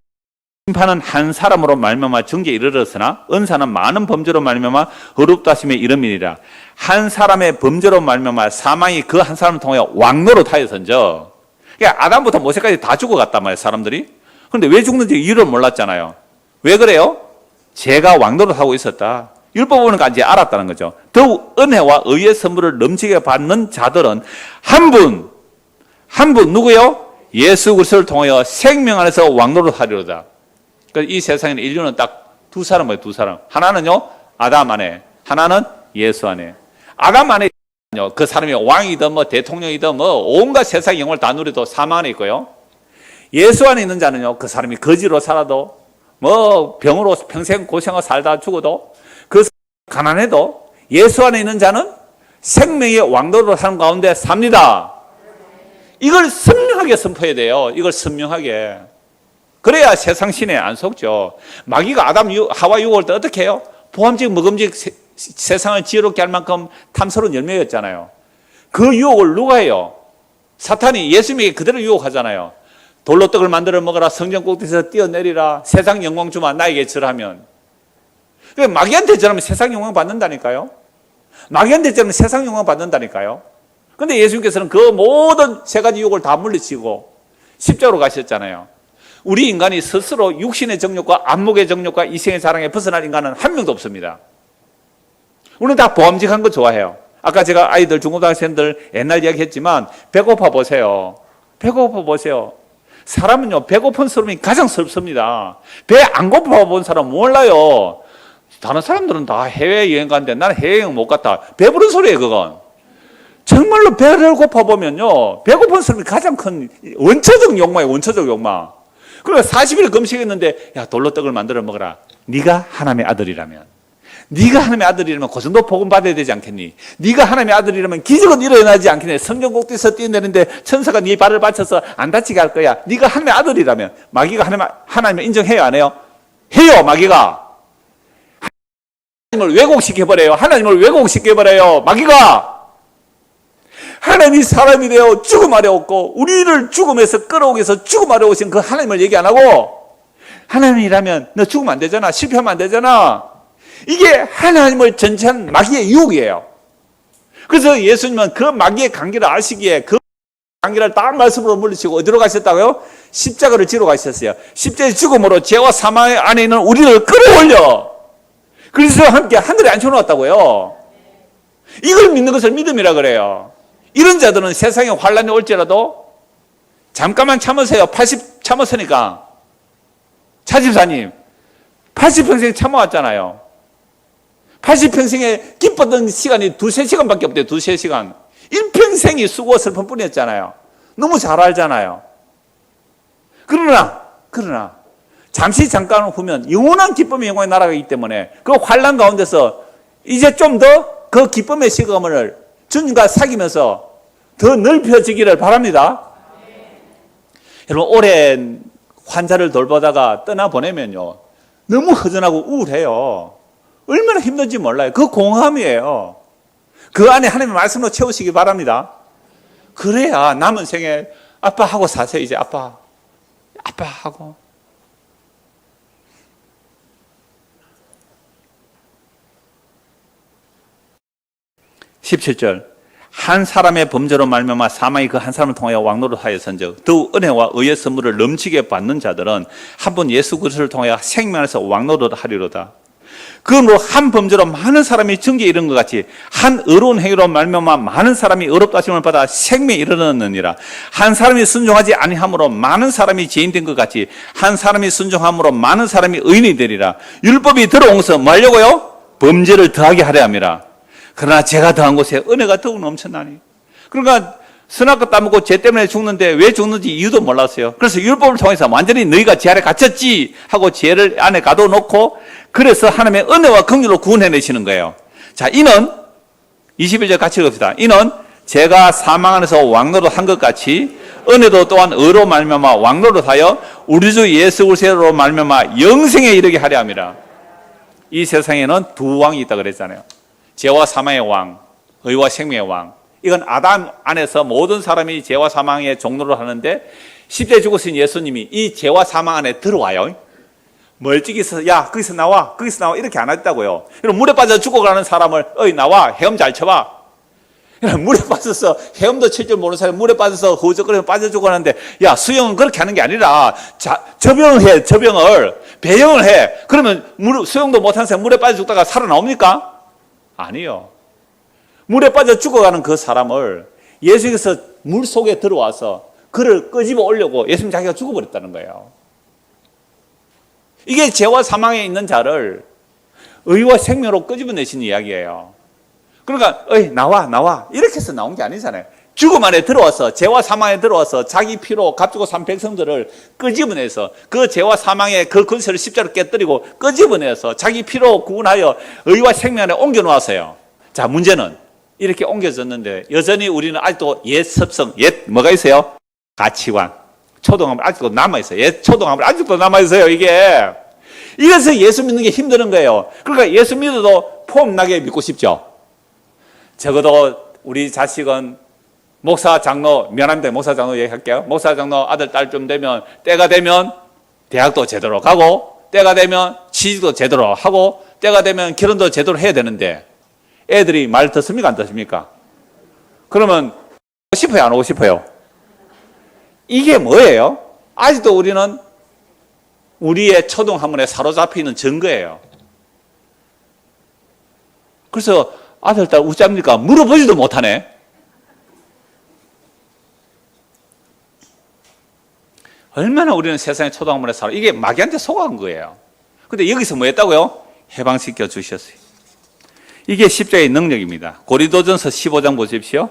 심판은 한 사람으로 말미암아 정죄에 이르렀으나 은사는 많은 범죄로 말미암아 의롭다 하심에 이름이니라. 한 사람의 범죄로 말미암아 사망이 그 한 사람을 통하여 왕노릇하였은즉, 그러니까 아담부터 모세까지 다 죽어갔단 말이에요, 사람들이. 그런데 왜 죽는지 이유를 몰랐잖아요. 왜 그래요? 죄가 왕노릇하고 있었다. 율법을 이제 알았다는 거죠. 더욱 은혜와 의의 선물을 넘치게 받는 자들은 한 분 누구요? 예수 그리스도를 통하여 생명 안에서 왕노릇하리로다. 그러니까 이 세상에는 인류는 딱 두 사람이에요, 두 사람. 하나는요, 아담 안에, 하나는 예수 안에. 아담 안에 그 사람이 왕이든 뭐 대통령이든 뭐 온갖 세상 영광을 다 누려도 사망 안에 있고요. 예수 안에 있는 자는요, 그 사람이 거지로 살아도 뭐 병으로 평생 고생하고 살다 죽어도 그 가난해도 예수 안에 있는 자는 생명의 왕도로 사는 가운데 삽니다. 이걸 선명하게 선포해야 돼요. 이걸 선명하게. 그래야 세상 신에 안 속죠. 마귀가 아담 하와 유혹할 때 어떻게 해요? 보암직 먹음직 세상을 지혜롭게 할 만큼 탐스러운 열매였잖아요. 그 유혹을 누가 해요? 사탄이 예수님에게 그대로 유혹하잖아요. 돌로 떡을 만들어 먹어라, 성전 꼭대기에서 뛰어내리라, 세상 영광 주마, 나에게 절하면. 마귀한테 절하면 세상 영광 받는다니까요. 마귀한테 절하면 세상 영광 받는다니까요. 근데 예수님께서는 그 모든 세 가지 유혹을 다 물리치고 십자가로 가셨잖아요. 우리 인간이 스스로 육신의 정욕과 안목의 정욕과 이생의 사랑에 벗어날 인간은 한 명도 없습니다. 우리는 다 보암직한 거 좋아해요. 아까 제가 아이들, 중고등학생들 옛날 이야기했지만 배고파 보세요. 배고파 보세요. 사람은요, 배고픈 사람이 가장 슬픕니다. 배 안 고파 본 사람 몰라요. 다른 사람들은 다 해외여행 가는데 나는 해외여행 못 갔다. 배부른 소리예요, 그건. 정말로 배를 고파 보면요, 배고픈 사람이 가장 큰 원초적 욕망이에요, 원초적 욕망. 그러니까 40일 금식했는데, 야, 돌로 떡을 만들어 먹어라. 네가 하나님의 아들이라면, 네가 하나님의 아들이라면 그 정도 복음 받아야 되지 않겠니? 네가 하나님의 아들이라면 기적은 일어나지 않겠니? 성경 꼭대기에서 뛰어내리는데 천사가 네 발을 받쳐서 안 다치게 할 거야. 네가 하나님의 아들이라면. 마귀가 하나님을 인정해요, 안 해요? 해요, 마귀가. 하나님을 왜곡시켜버려요. 하나님을 왜곡시켜버려요, 마귀가. 하나님이 사람이 되어 죽음 아래 없고 우리를 죽음에서 끌어오기 위해서 죽음 아래 오신 그 하나님을 얘기 안 하고, 하나님이라면 너 죽으면 안 되잖아, 실패하면 안 되잖아. 이게 하나님을 전체한 마귀의 유혹이에요. 그래서 예수님은 그 마귀의 관계를 아시기에 그 관계를 딱 말씀으로 물리치고 어디로 가셨다고요? 십자가를 지러 가셨어요. 십자가의 죽음으로 죄와 사망 안에 있는 우리를 끌어올려 그리스도와 함께 하늘에 앉혀놓았다고요. 이걸 믿는 것을 믿음이라 그래요. 이런 자들은 세상에 환란이 올지라도 잠깐만 참으세요. 80 참았으니까. 차집사님 80평생 참아왔잖아요. 80평생에 기뻤던 시간이 2-3시간밖에 없대요. 2-3시간. 일평생이 수고 슬픈 뿐이었잖아요. 너무 잘 알잖아요. 그러나 잠깐 후면 영원한 기쁨의 영광에 날아가기 때문에 그 환란 가운데서 이제 좀 더 그 기쁨의 시간을 주님과 사귀면서 더 넓혀지기를 바랍니다. 여러분, 오랜 환자를 돌보다가 떠나보내면요, 너무 허전하고 우울해요. 얼마나 힘든지 몰라요. 그 공허함이에요. 그 안에 하나님의 말씀으로 채우시기 바랍니다. 그래야 남은 생에 아빠하고 사세요. 이제 아빠하고. (17절) 한 사람의 범죄로 말미암아 사망이 그 한 사람을 통하여 왕노릇하였은즉 더욱 은혜와 의의 선물을 넘치게 받는 자들은 한 분 예수 그리스도를 통하여 생명 안에서 왕노릇하리로다. 그로 한 범죄로 많은 사람이 정죄에 이른 것 같이 한 의로운 행위로 말미암아 많은 사람이 의롭다 하심을 받아 생명에 이르렀느니라. 한 사람이 순종하지 아니함으로 많은 사람이 죄인 된 것 같이 한 사람이 순종함으로 많은 사람이 의인이 되리라. 율법이 들어온 것은 뭐 하려고요? 범죄를 더하게 하려 함이라. 그러나 죄가 더한 곳에 은혜가 더욱 넘쳐나니. 그러니까 선악과 따먹고 죄 때문에 죽는데 왜 죽는지 이유도 몰랐어요. 그래서 율법을 통해서 완전히 너희가 죄 아래 갇혔지 하고 죄를 안에 가둬놓고 그래서 하나님의 은혜와 긍휼로 구원해내시는 거예요. 자, 이는 21절 같이 읽읍시다. 이는 제가 사망 안에서 왕노릇 한 것 같이 은혜도 또한 의로 말미암아 왕노릇 하여 우리 주 예수 그리스도로 말미암아 영생에 이르게 하려 함이라. 이 세상에는 두 왕이 있다 그랬잖아요. 죄와 사망의 왕, 의와 생명의 왕. 이건 아담 안에서 모든 사람이 죄와 사망의 종로를 하는데 십자가에 죽으신 예수님이 이 죄와 사망 안에 들어와요. 멀찍이 있어서 야 거기서 나와 이렇게 안 했다고요. 물에 빠져 죽어가는 사람을 어이 나와 헤엄 잘 쳐봐. 물에 빠져서 헤엄도 칠 줄 모르는 사람이 물에 빠져서 허우적거리면 빠져 죽어가는데 야 수영은 그렇게 하는 게 아니라 저병을 해. 배영을 해. 그러면 수영도 못하는 사람이 물에 빠져 죽다가 살아나옵니까? 아니요. 물에 빠져 죽어가는 그 사람을 예수께서 물 속에 들어와서 그를 끄집어 오려고 예수님 자기가 죽어버렸다는 거예요. 이게 죄와 사망에 있는 자를 의와 생명으로 끄집어내신 이야기예요. 그러니까 나와 이렇게 해서 나온 게 아니잖아요. 죽음 안에 들어와서 죄와 사망에 들어와서 자기 피로 값주고 산 백성들을 끄집어내서 그 죄와 사망의 그 근세를 십자로 깨뜨리고 끄집어내서 자기 피로 구원하여 의와 생명 안에 옮겨놓았어요. 자, 문제는 이렇게 옮겨졌는데 여전히 우리는 아직도 옛 습성, 뭐가 있어요? 가치관, 초등학물 아직도 남아있어요. 옛 초등학물 아직도 남아있어요. 이래서 예수 믿는 게 힘드는 거예요. 그러니까 예수 믿어도 폼나게 믿고 싶죠. 적어도 우리 자식은 목사, 장로, 미안합니다. 목사, 장로 얘기할게요. 목사, 장로 아들, 딸 좀 되면 때가 되면 대학도 제대로 가고 때가 되면 취직도 제대로 하고 때가 되면 결혼도 제대로 해야 되는데 애들이 말 듣습니까? 안 듣습니까? 그러면 오고 싶어요? 안 오고 싶어요? 이게 뭐예요? 아직도 우리는 우리의 초등학문에 사로잡혀 있는 증거예요. 그래서 아들, 딸 웃잡니까? 물어보지도 못하네. 얼마나 우리는 세상의 초등학문에 살아. 이게 마귀한테 속아간 거예요. 근데 여기서 뭐 했다고요? 해방시켜 주셨어요. 이게 십자가의 능력입니다. 고린도전서 15장 보십시오.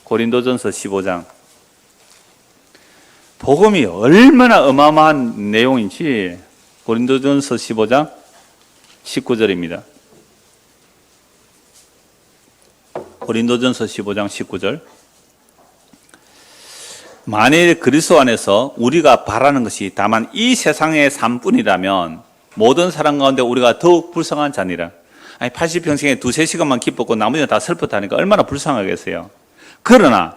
고린도전서 15장. 복음이 얼마나 어마어마한 내용인지 고린도전서 15장 19절입니다. 고린도전서 15장 19절. 만일 그리스도 안에서 우리가 바라는 것이 다만 이 세상의 삶뿐이라면 모든 사람 가운데 우리가 더욱 불쌍한 자니라. 아니 80평생에 2-3시간만 기뻤고 나머지는 다 슬펐다니까 얼마나 불쌍하겠어요. 그러나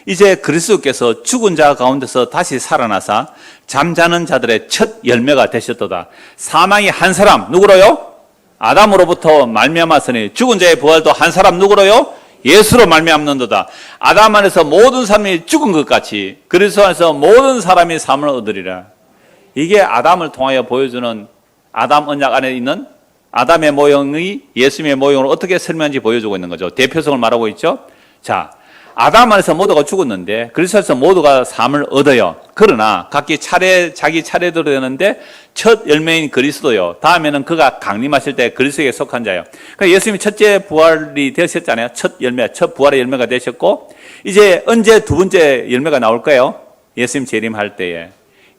이제 그리스도께서 죽은 자 가운데서 다시 살아나사 잠자는 자들의 첫 열매가 되셨도다. 사망이 한 사람 누구로요? 아담으로부터 말미암았으니 죽은 자의 부활도 한 사람 누구로요? 예수로 말미암는도다. 아담 안에서 모든 사람이 죽은 것 같이 그리스도 안에서 모든 사람이 삶을 얻으리라. 이게 아담을 통하여 보여주는 아담 언약 안에 있는 아담의 모형이 예수님의 모형으로 어떻게 설명하는지 보여주고 있는 거죠. 대표성을 말하고 있죠. 자, 아담 안에서 모두가 죽었는데 그리스도에서 모두가 삶을 얻어요. 그러나 각기 자기 차례대로 되는데 첫 열매인 그리스도요. 다음에는 그가 강림하실 때 그리스도에게 속한 자예요. 그러니까 예수님이 첫째 부활이 되셨잖아요. 첫 열매, 첫 부활의 열매가 되셨고 이제 언제 두 번째 열매가 나올 거예요? 예수님 재림할 때에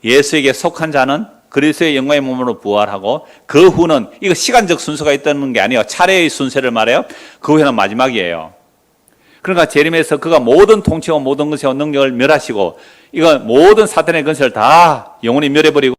예수에게 속한 자는 그리스도의 영광의 몸으로 부활하고 그 후는 이거 시간적 순서가 있다는 게 아니에요. 차례의 순서를 말해요. 그 후에는 마지막이에요. 그러니까 재림에서 그가 모든 통치와 모든 것의 능력을 멸하시고 이거 모든 사탄의 건설을 다 영원히 멸해버리고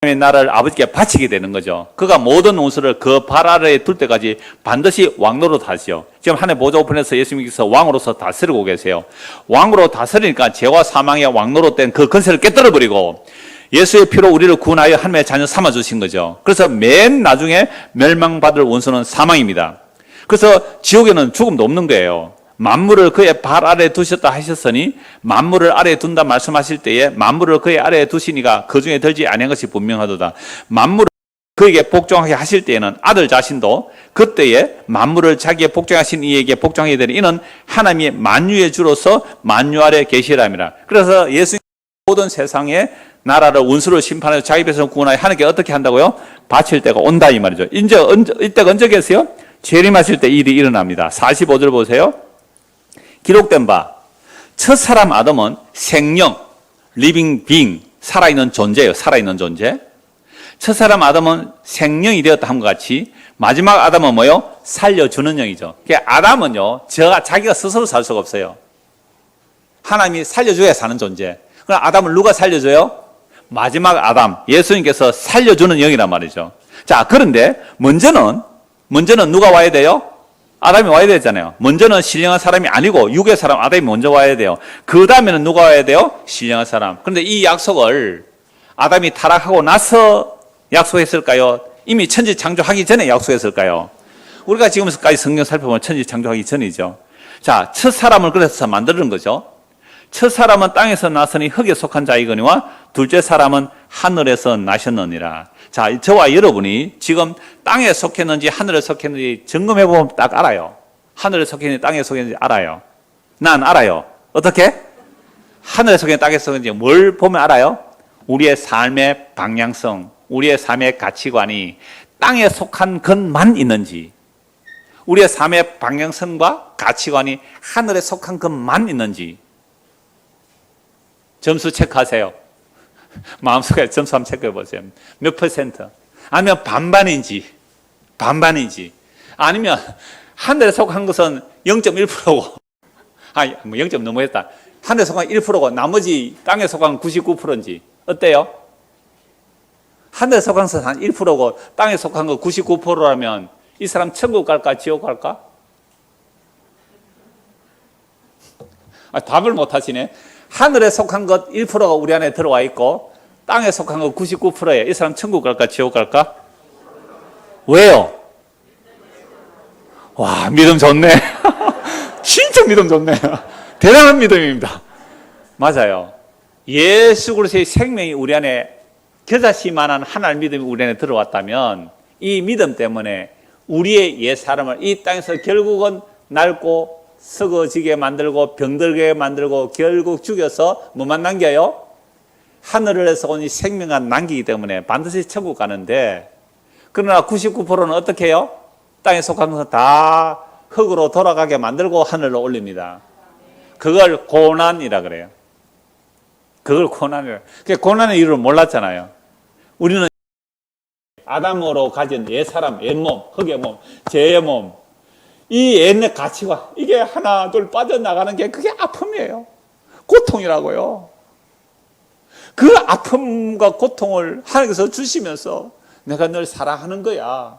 하나님의 나라를 아버지께 바치게 되는 거죠. 그가 모든 원수를 그 발 아래에 둘 때까지 반드시 왕노릇 하시오. 지금 하나님 보좌 우편에서 예수님께서 왕으로서 다스리고 계세요. 왕으로 다스리니까 죄와 사망의 왕노릇 된 그 건설을 깨뜨려버리고 예수의 피로 우리를 구원하여 하나님의 자녀 삼아주신 거죠. 그래서 맨 나중에 멸망받을 원수는 사망입니다. 그래서 지옥에는 죽음도 없는 거예요. 만물을 그의 발 아래에 두셨다 하셨으니 만물을 아래에 둔다 말씀하실 때에 만물을 그의 아래에 두시니가 그 중에 들지 아니한 것이 분명하도다. 만물을 그에게 복종하게 하실 때에는 아들 자신도 그때에 만물을 자기의 복종하신 이에게 복종하게 되니 이는 하나님의 만유의 주로서 만유 아래 계시라입니다. 그래서 예수님 모든 세상의 나라를 원수를 심판해서 자기 백성을 구원하여 하나님께 어떻게 한다고요? 바칠 때가 온다 이 말이죠. 이때가 언제 계세요? 재림하실 때 일이 일어납니다. 45절 보세요. 기록된 바 첫 사람 아담은 생명, living being, 살아있는 존재예요. 살아있는 존재. 첫 사람 아담은 생명이 되었다 함과 같이 마지막 아담은 뭐요? 살려주는 영이죠. 그러니까 아담은요, 자기가 스스로 살 수가 없어요. 하나님이 살려줘야 사는 존재. 그럼 아담을 누가 살려줘요? 마지막 아담, 예수님께서 살려주는 영이란 말이죠. 자, 그런데 먼저는 누가 와야 돼요? 아담이 와야 되잖아요. 먼저는 신령한 사람이 아니고 육의 사람 아담이 먼저 와야 돼요. 그 다음에는 누가 와야 돼요? 신령한 사람. 그런데 이 약속을 아담이 타락하고 나서 약속했을까요? 이미 천지 창조하기 전에 약속했을까요? 우리가 지금까지 성경 살펴보면 천지 창조하기 전이죠. 자, 첫 사람을 그래서 만드는 거죠. 첫 사람은 땅에서 나서니 흙에 속한 자이거니와 둘째 사람은 하늘에서 나셨느니라. 자, 저와 여러분이 지금 땅에 속했는지 하늘에 속했는지 점검해보면 딱 알아요. 하늘에 속했는지 땅에 속했는지 알아요. 난 알아요. 어떻게? 하늘에 속했는지 땅에 속했는지 뭘 보면 알아요? 우리의 삶의 방향성, 우리의 삶의 가치관이 땅에 속한 것만 있는지, 우리의 삶의 방향성과 가치관이 하늘에 속한 것만 있는지 점수 체크하세요. 마음속에 점수 한번 체크해 보세요. 몇 퍼센트? 아니면 반반인지 아니면 하늘에 속한 것은 0.1%고 뭐 0. 너무했다. 하늘에 속한 1%고 나머지 땅에 속한 99%인지 어때요? 하늘에 속한 것은 한 1%고 땅에 속한 거 99%라면 이 사람 천국 갈까 지옥 갈까? 답을 못 하시네. 하늘에 속한 것 1%가 우리 안에 들어와 있고 땅에 속한 것 99%예요. 이 사람 천국 갈까 지옥 갈까? 왜요? 와, 믿음 좋네. 진짜 믿음 좋네. 대단한 믿음입니다. 맞아요. 예수 그리스도의 생명이 우리 안에 겨자씨만한 하나님 믿음이 우리 안에 들어왔다면 이 믿음 때문에 우리의 옛 사람을 이 땅에서 결국은 낡고 썩어지게 만들고 병들게 만들고 결국 죽여서 뭐만 남겨요? 하늘에서 온 이 생명만 남기기 때문에 반드시 천국 가는데, 그러나 99%는 어떻게 해요? 땅에 속한 것은 다 흙으로 돌아가게 만들고 하늘로 올립니다. 그걸 고난이라 그래요. 그걸 고난이라. 그 고난의 이유를 몰랐잖아요. 우리는 아담으로 가진 옛 사람, 옛 몸, 흙의 몸, 죄의 몸, 이 옛날 가치관, 이게 하나 둘 빠져나가는 게 그게 아픔이에요. 고통이라고요. 그 아픔과 고통을 하나님께서 주시면서 내가 널 사랑하는 거야.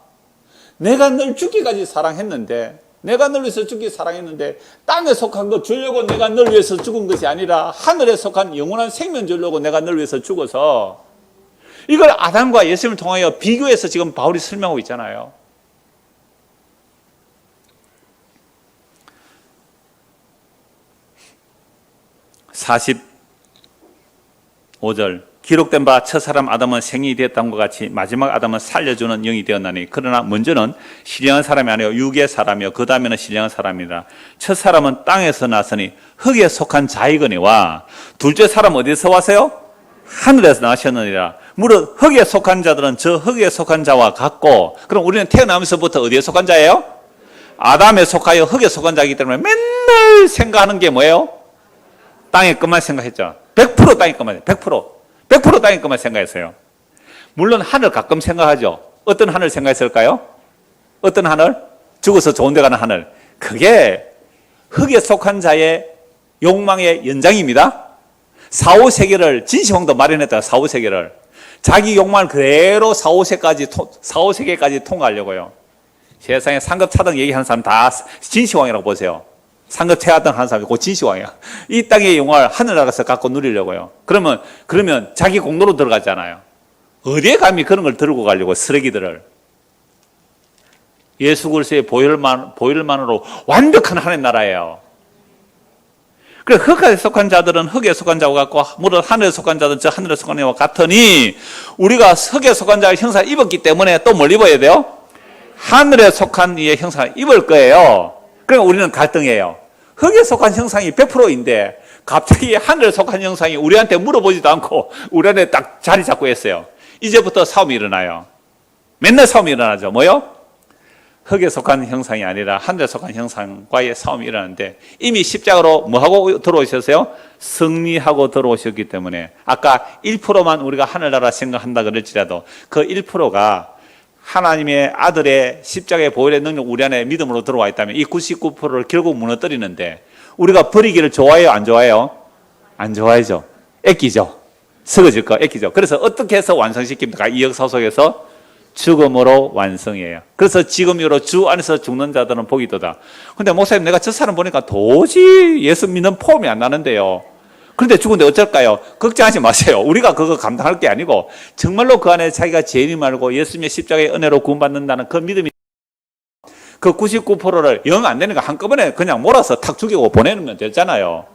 내가 널 죽기까지 사랑했는데, 내가 널 위해서 죽기 사랑했는데 땅에 속한 거 주려고 내가 널 위해서 죽은 것이 아니라 하늘에 속한 영원한 생명 주려고 내가 널 위해서 죽어서, 이걸 아담과 예수님을 통하여 비교해서 지금 바울이 설명하고 있잖아요. (45절) 기록된 바 첫 사람 아담은 생이 되었다는 것 같이 마지막 아담은 살려주는 영이 되었나니 그러나 먼저는 신령한 사람이 아니요 육의 사람이요 그 다음에는 신령한 사람이라. 첫 사람은 땅에서 나서니 흙에 속한 자이거니와 둘째 사람은 어디서 왔어요? 하늘에서 나셨느니라. 물론 흙에 속한 자들은 저 흙에 속한 자와 같고, 그럼 우리는 태어나면서부터 어디에 속한 자예요? 아담에 속하여 흙에 속한 자이기 때문에 맨날 생각하는 게 뭐예요? 땅의 것만 생각했죠. 100% 땅의 것만, 100% 땅의 것만 생각했어요. 물론 하늘 가끔 생각하죠. 어떤 하늘 생각했을까요? 어떤 하늘? 죽어서 좋은 데 가는 하늘. 그게 흙에 속한 자의 욕망의 연장입니다. 4, 5세계를 진시황도 마련했다. 4, 5세계를. 자기 욕망을 그대로 4, 5세계까지 통과하려고요. 세상에 상급 차등 얘기하는 사람 다 진시황이라고 보세요. 상급 최하등 하는 사람이 곧 진시황이야. 이 땅의 영광을 하늘나라에서 갖고 누리려고요. 그러면 자기 공로로 들어가잖아요. 어디에 감히 그런 걸 들고 가려고, 쓰레기들을. 예수 그리스도의 보혈만으로 완벽한 하나님 나라예요. 그래, 흙에 속한 자들은 흙에 속한 자와 같고, 무릇 하늘에 속한 자들은 저 하늘에 속한 자와 같으니, 우리가 흙에 속한 자의 형상을 입었기 때문에 또 뭘 입어야 돼요? 하늘에 속한 이의 형상을 입을 거예요. 그러니까 우리는 갈등이에요. 흙에 속한 형상이 100%인데, 갑자기 하늘에 속한 형상이 우리한테 물어보지도 않고, 우리한테 딱 자리 잡고 했어요. 이제부터 싸움이 일어나요. 맨날 싸움이 일어나죠. 뭐요? 흙에 속한 형상이 아니라 하늘에 속한 형상과의 싸움이 일어나는데 이미 십자가로 뭐하고 들어오셨어요? 승리하고 들어오셨기 때문에 아까 1%만 우리가 하늘나라 생각한다 그럴지라도 그 1%가 하나님의 아들의 십자가의 보혈의 능력 우리 안에 믿음으로 들어와 있다면 이 99%를 결국 무너뜨리는데 우리가 버리기를 좋아해요? 안 좋아해요? 안 좋아해죠. 애끼죠. 썩어질 거 애끼죠. 그래서 어떻게 해서 완성시킵니까? 이 역사 속에서 죽음으로 완성이에요. 그래서 지금으로 주 안에서 죽는 자들은 복이 있도다. 근데 목사님 내가 저 사람 보니까 도저히 예수 믿는 폼이 안 나는데요. 그런데 죽은데 어쩔까요? 걱정하지 마세요. 우리가 그거 감당할 게 아니고 정말로 그 안에 자기가 죄인이 말고 예수님의 십자가의 은혜로 구원받는다는 그 믿음이 그 99%를 영 안 되니까 한꺼번에 그냥 몰아서 탁 죽이고 보내면 되잖아요.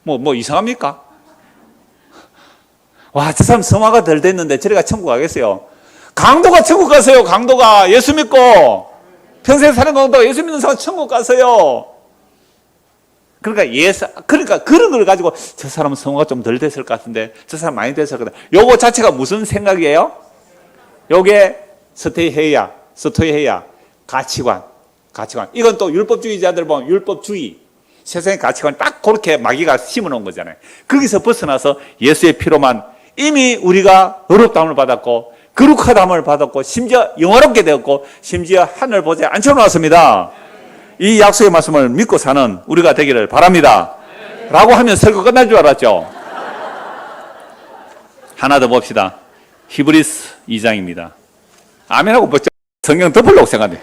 뭐 이상합니까? 와, 저 사람 성화가 덜 됐는데 저리가 천국 가겠어요. 강도가 천국 가세요. 강도가 예수 믿고 평생 사는 강도가 예수 믿는 사람 천국 가세요. 그러니까 그런 걸 가지고 저 사람은 성화가 좀 덜 됐을 것 같은데 저 사람 많이 됐을 것 같은데 요거 자체가 무슨 생각이에요? 요게 스토이헤이야 가치관. 이건 또 율법주의자들 보면 율법주의 세상의 가치관 딱 그렇게 마귀가 심어놓은 거잖아요. 거기서 벗어나서 예수의 피로만 이미 우리가 의롭다함을 받았고 거룩하다함을 받았고 심지어 영화롭게 되었고 심지어 하늘 보좌에 앉혀놓았습니다. 이 약속의 말씀을 믿고 사는 우리가 되기를 바랍니다. 라고 하면 설교 끝날 줄 알았죠. 하나 더 봅시다. 히브리스 2장입니다. 아멘하고 성경 덮으려고 생각해.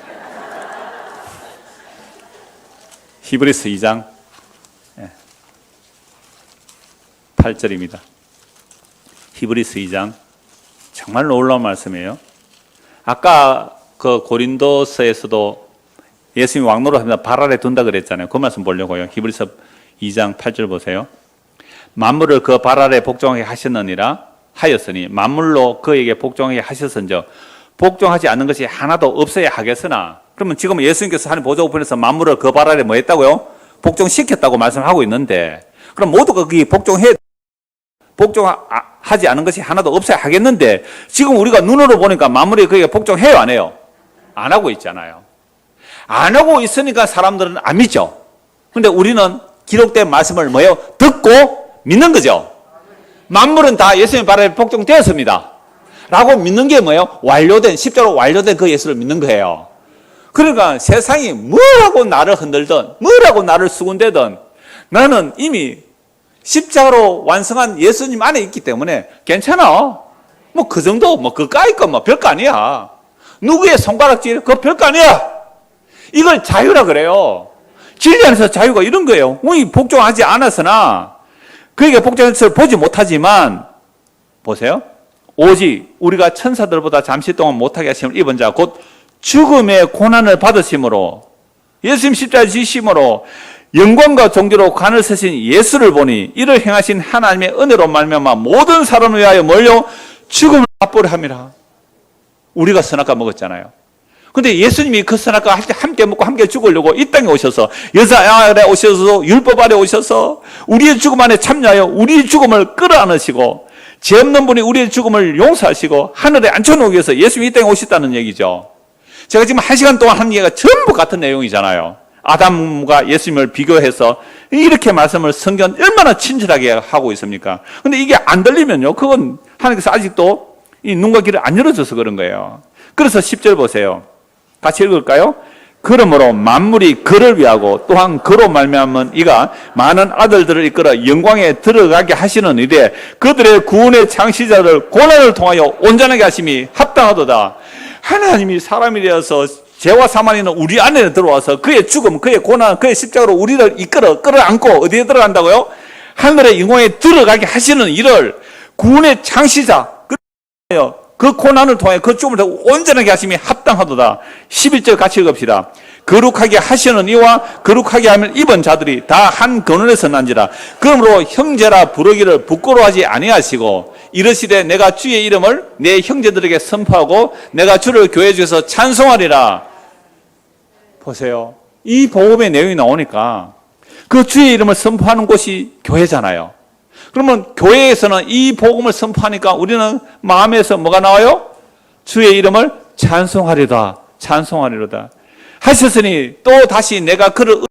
히브리스 2장 8절입니다. 히브리스 2장 정말 놀라운 말씀이에요. 아까 그 고린도서에서도 예수님이 왕노릇 합니다. 발 아래 둔다 그랬잖아요. 그 말씀 보려고요. 히브리서 2장 8절 보세요. 만물을 그 발 아래 복종하게 하셨느니라 하였으니 만물로 그에게 복종하게 하셨은즉 복종하지 않는 것이 하나도 없어야 하겠으나 그러면 지금 예수님께서 하나님 보좌 우편에서 만물을 그 발 아래 뭐 했다고요? 복종시켰다고 말씀하고 있는데 그럼 모두가 거기 복종하지 않은 것이 하나도 없어야 하겠는데 지금 우리가 눈으로 보니까 만물이 그에게 복종해요 안 해요? 안 하고 있잖아요. 안 하고 있으니까 사람들은 안 믿죠. 근데 우리는 기록된 말씀을 뭐예요? 듣고 믿는 거죠. 만물은 다 예수님 발 아래 복종되었습니다 라고 믿는 게 뭐예요? 십자로 완료된 그 예수를 믿는 거예요. 그러니까 세상이 뭐라고 나를 흔들든 뭐라고 나를 수군대든 나는 이미 십자가로 완성한 예수님 안에 있기 때문에 괜찮아. 뭐 그 정도 그까이 거 별거 아니야. 누구의 손가락질 그거 별거 아니야. 이걸 자유라 그래요. 진리 안에서 자유가 이런 거예요. 우리 복종하지 않았으나 그에게 복종해서 보지 못하지만 보세요. 오직 우리가 천사들보다 잠시 동안 못하게 하심을 입은 자 곧 죽음의 고난을 받으심으로 예수님 십자가에 지심으로 영광과 존귀로 관을 서신 예수를 보니 이를 행하신 하나님의 은혜로 말미암아 모든 사람을 위하여 몰려 죽음을 맛보려 함이라. 우리가 선악과 먹었잖아요. 근데 예수님이 그 선악과 함께 먹고 함께 죽으려고 이 땅에 오셔서 여자 아래 오셔서 율법 아래 오셔서 우리의 죽음 안에 참여하여 우리의 죽음을 끌어안으시고 죄 없는 분이 우리의 죽음을 용서하시고 하늘에 앉혀놓기 위해서 예수님이 이 땅에 오셨다는 얘기죠. 제가 지금 1시간 동안 한 얘기가 전부 같은 내용이잖아요. 아담과 예수님을 비교해서 이렇게 말씀을 성경 얼마나 친절하게 하고 있습니까? 근데 이게 안 들리면요, 그건 하나님께서 아직도 이 눈과 귀를 안 열어줘서 그런 거예요. 그래서 10절 보세요. 같이 읽을까요? 그러므로 만물이 그를 위하고 또한 그로 말미암은 이가 많은 아들들을 이끌어 영광에 들어가게 하시는 일에 그들의 구원의 창시자를 고난을 통하여 온전하게 하심이 합당하도다. 하나님이 사람이 되어서 죄와 사망이 있는 우리 안에 들어와서 그의 죽음, 그의 고난, 그의 십자가로 우리를 끌어안고 어디에 들어간다고요? 하늘의 영광에 들어가게 하시는 일을 구원의 창시자, 그 고난을 통해 그 죽음을 온전하게 하심이 합당하도다. 11절 같이 읽읍시다. 거룩하게 하시는 이와 거룩하게 함을 입은 자들이 다 한 근원에서 난지라. 그러므로 형제라 부르기를 부끄러워하지 아니하시고 이르시되 내가 주의 이름을 내 형제들에게 선포하고 내가 주를 교회 중에서 찬송하리라. 보세요. 이 복음의 내용이 나오니까 그 주의 이름을 선포하는 곳이 교회잖아요. 그러면 교회에서는 이 복음을 선포하니까 우리는 마음에서 뭐가 나와요? 주의 이름을 찬송하리다. 찬송하리로다. 하셨으니 또 다시 내가 그를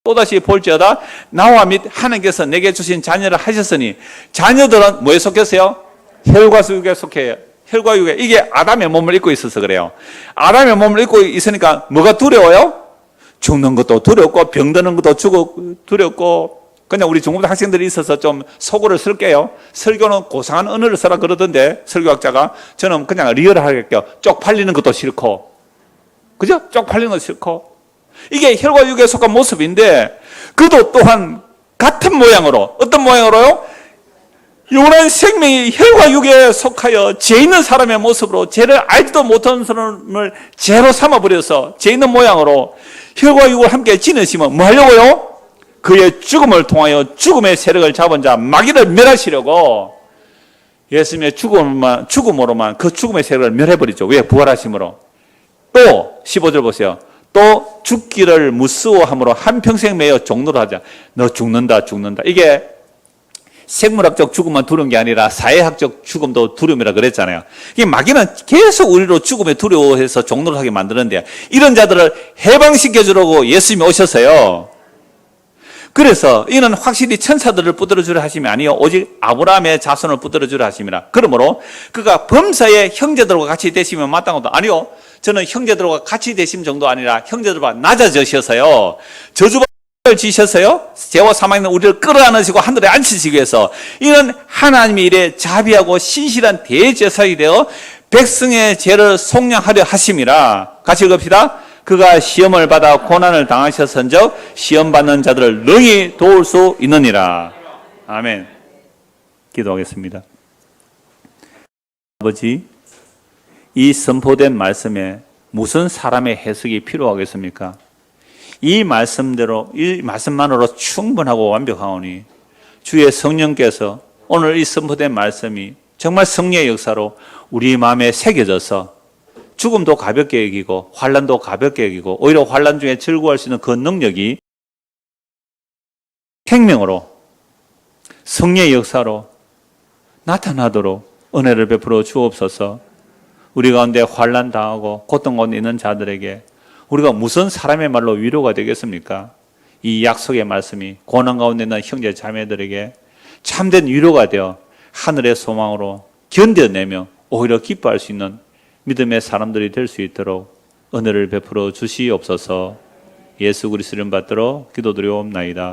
또다시 볼지어다. 나와 및 하나님께서 내게 주신 자녀를 하셨으니 자녀들은 뭐에 속했어요? 혈과 육에 속해요. 혈과 육에. 이게 아담의 몸을 입고 있어서 그래요. 아담의 몸을 입고 있으니까 뭐가 두려워요? 죽는 것도 두렵고 병드는 것도 두렵고. 그냥 우리 중고등 학생들이 있어서 좀 속어를 쓸게요. 설교는 고상한 언어를 써라 그러던데 설교학자가. 저는 그냥 리얼하게 할게요. 쪽팔리는 것도 싫고, 그죠? 쪽팔리는 것도 싫고. 이게 혈과 육에 속한 모습인데 그도 또한 같은 모양으로, 어떤 모양으로요? 영원한 생명이 혈과 육에 속하여 죄 있는 사람의 모습으로 죄를 알지도 못하는 사람을 죄로 삼아버려서 죄 있는 모양으로 혈과 육을 함께 지내시면 뭐 하려고요? 그의 죽음을 통하여 죽음의 세력을 잡은 자 마귀를 멸하시려고 예수님의 죽음으로만 그 죽음의 세력을 멸해버리죠. 왜? 부활하심으로. 또 15절 보세요. 또 죽기를 무서워함으로 한평생 매여 종노를 하자. 너 죽는다. 이게 생물학적 죽음만 두려운 게 아니라 사회학적 죽음도 두려움이라 그랬잖아요. 이 마귀는 계속 우리로 죽음에 두려워해서 종노를 하게 만드는데 이런 자들을 해방시켜 주려고 예수님이 오셨어요. 그래서 이는 확실히 천사들을 붙들어 주려 하심이 아니요 오직 아브라함의 자손을 붙들어 주려 하심이라. 그러므로 그가 범사의 형제들과 같이 되시면 마땅하다. 아니요, 저는 형제들과 같이 되심 정도 아니라 형제들과 낮아지셔서요 저주받을 지셨어요. 죄와 사망에 있는 우리를 끌어안으시고 하늘에 앉히시기 위해서 이는 하나님의 일에 자비하고 신실한 대제사장이 되어 백성의 죄를 속량하려 하심이라. 같이 읽읍시다. 그가 시험을 받아 고난을 당하셨은즉 시험 받는 자들을 능히 도울 수 있느니라. 아멘. 기도하겠습니다. 아버지, 이 선포된 말씀에 무슨 사람의 해석이 필요하겠습니까? 이 말씀대로, 이 말씀만으로 충분하고 완벽하오니 주의 성령께서 오늘 이 선포된 말씀이 정말 성령의 역사로 우리 마음에 새겨져서 죽음도 가볍게 여기고 환난도 가볍게 여기고 오히려 환난 중에 즐거워할 수 있는 그 능력이 생명으로 성령의 역사로 나타나도록 은혜를 베풀어 주옵소서. 우리 가운데 환난 당하고 고통 가운데 있는 자들에게 우리가 무슨 사람의 말로 위로가 되겠습니까? 이 약속의 말씀이 고난 가운데 있는 형제 자매들에게 참된 위로가 되어 하늘의 소망으로 견뎌내며 오히려 기뻐할 수 있는 믿음의 사람들이 될 수 있도록 은혜를 베풀어 주시옵소서. 예수 그리스도를 받들어 기도드리옵나이다.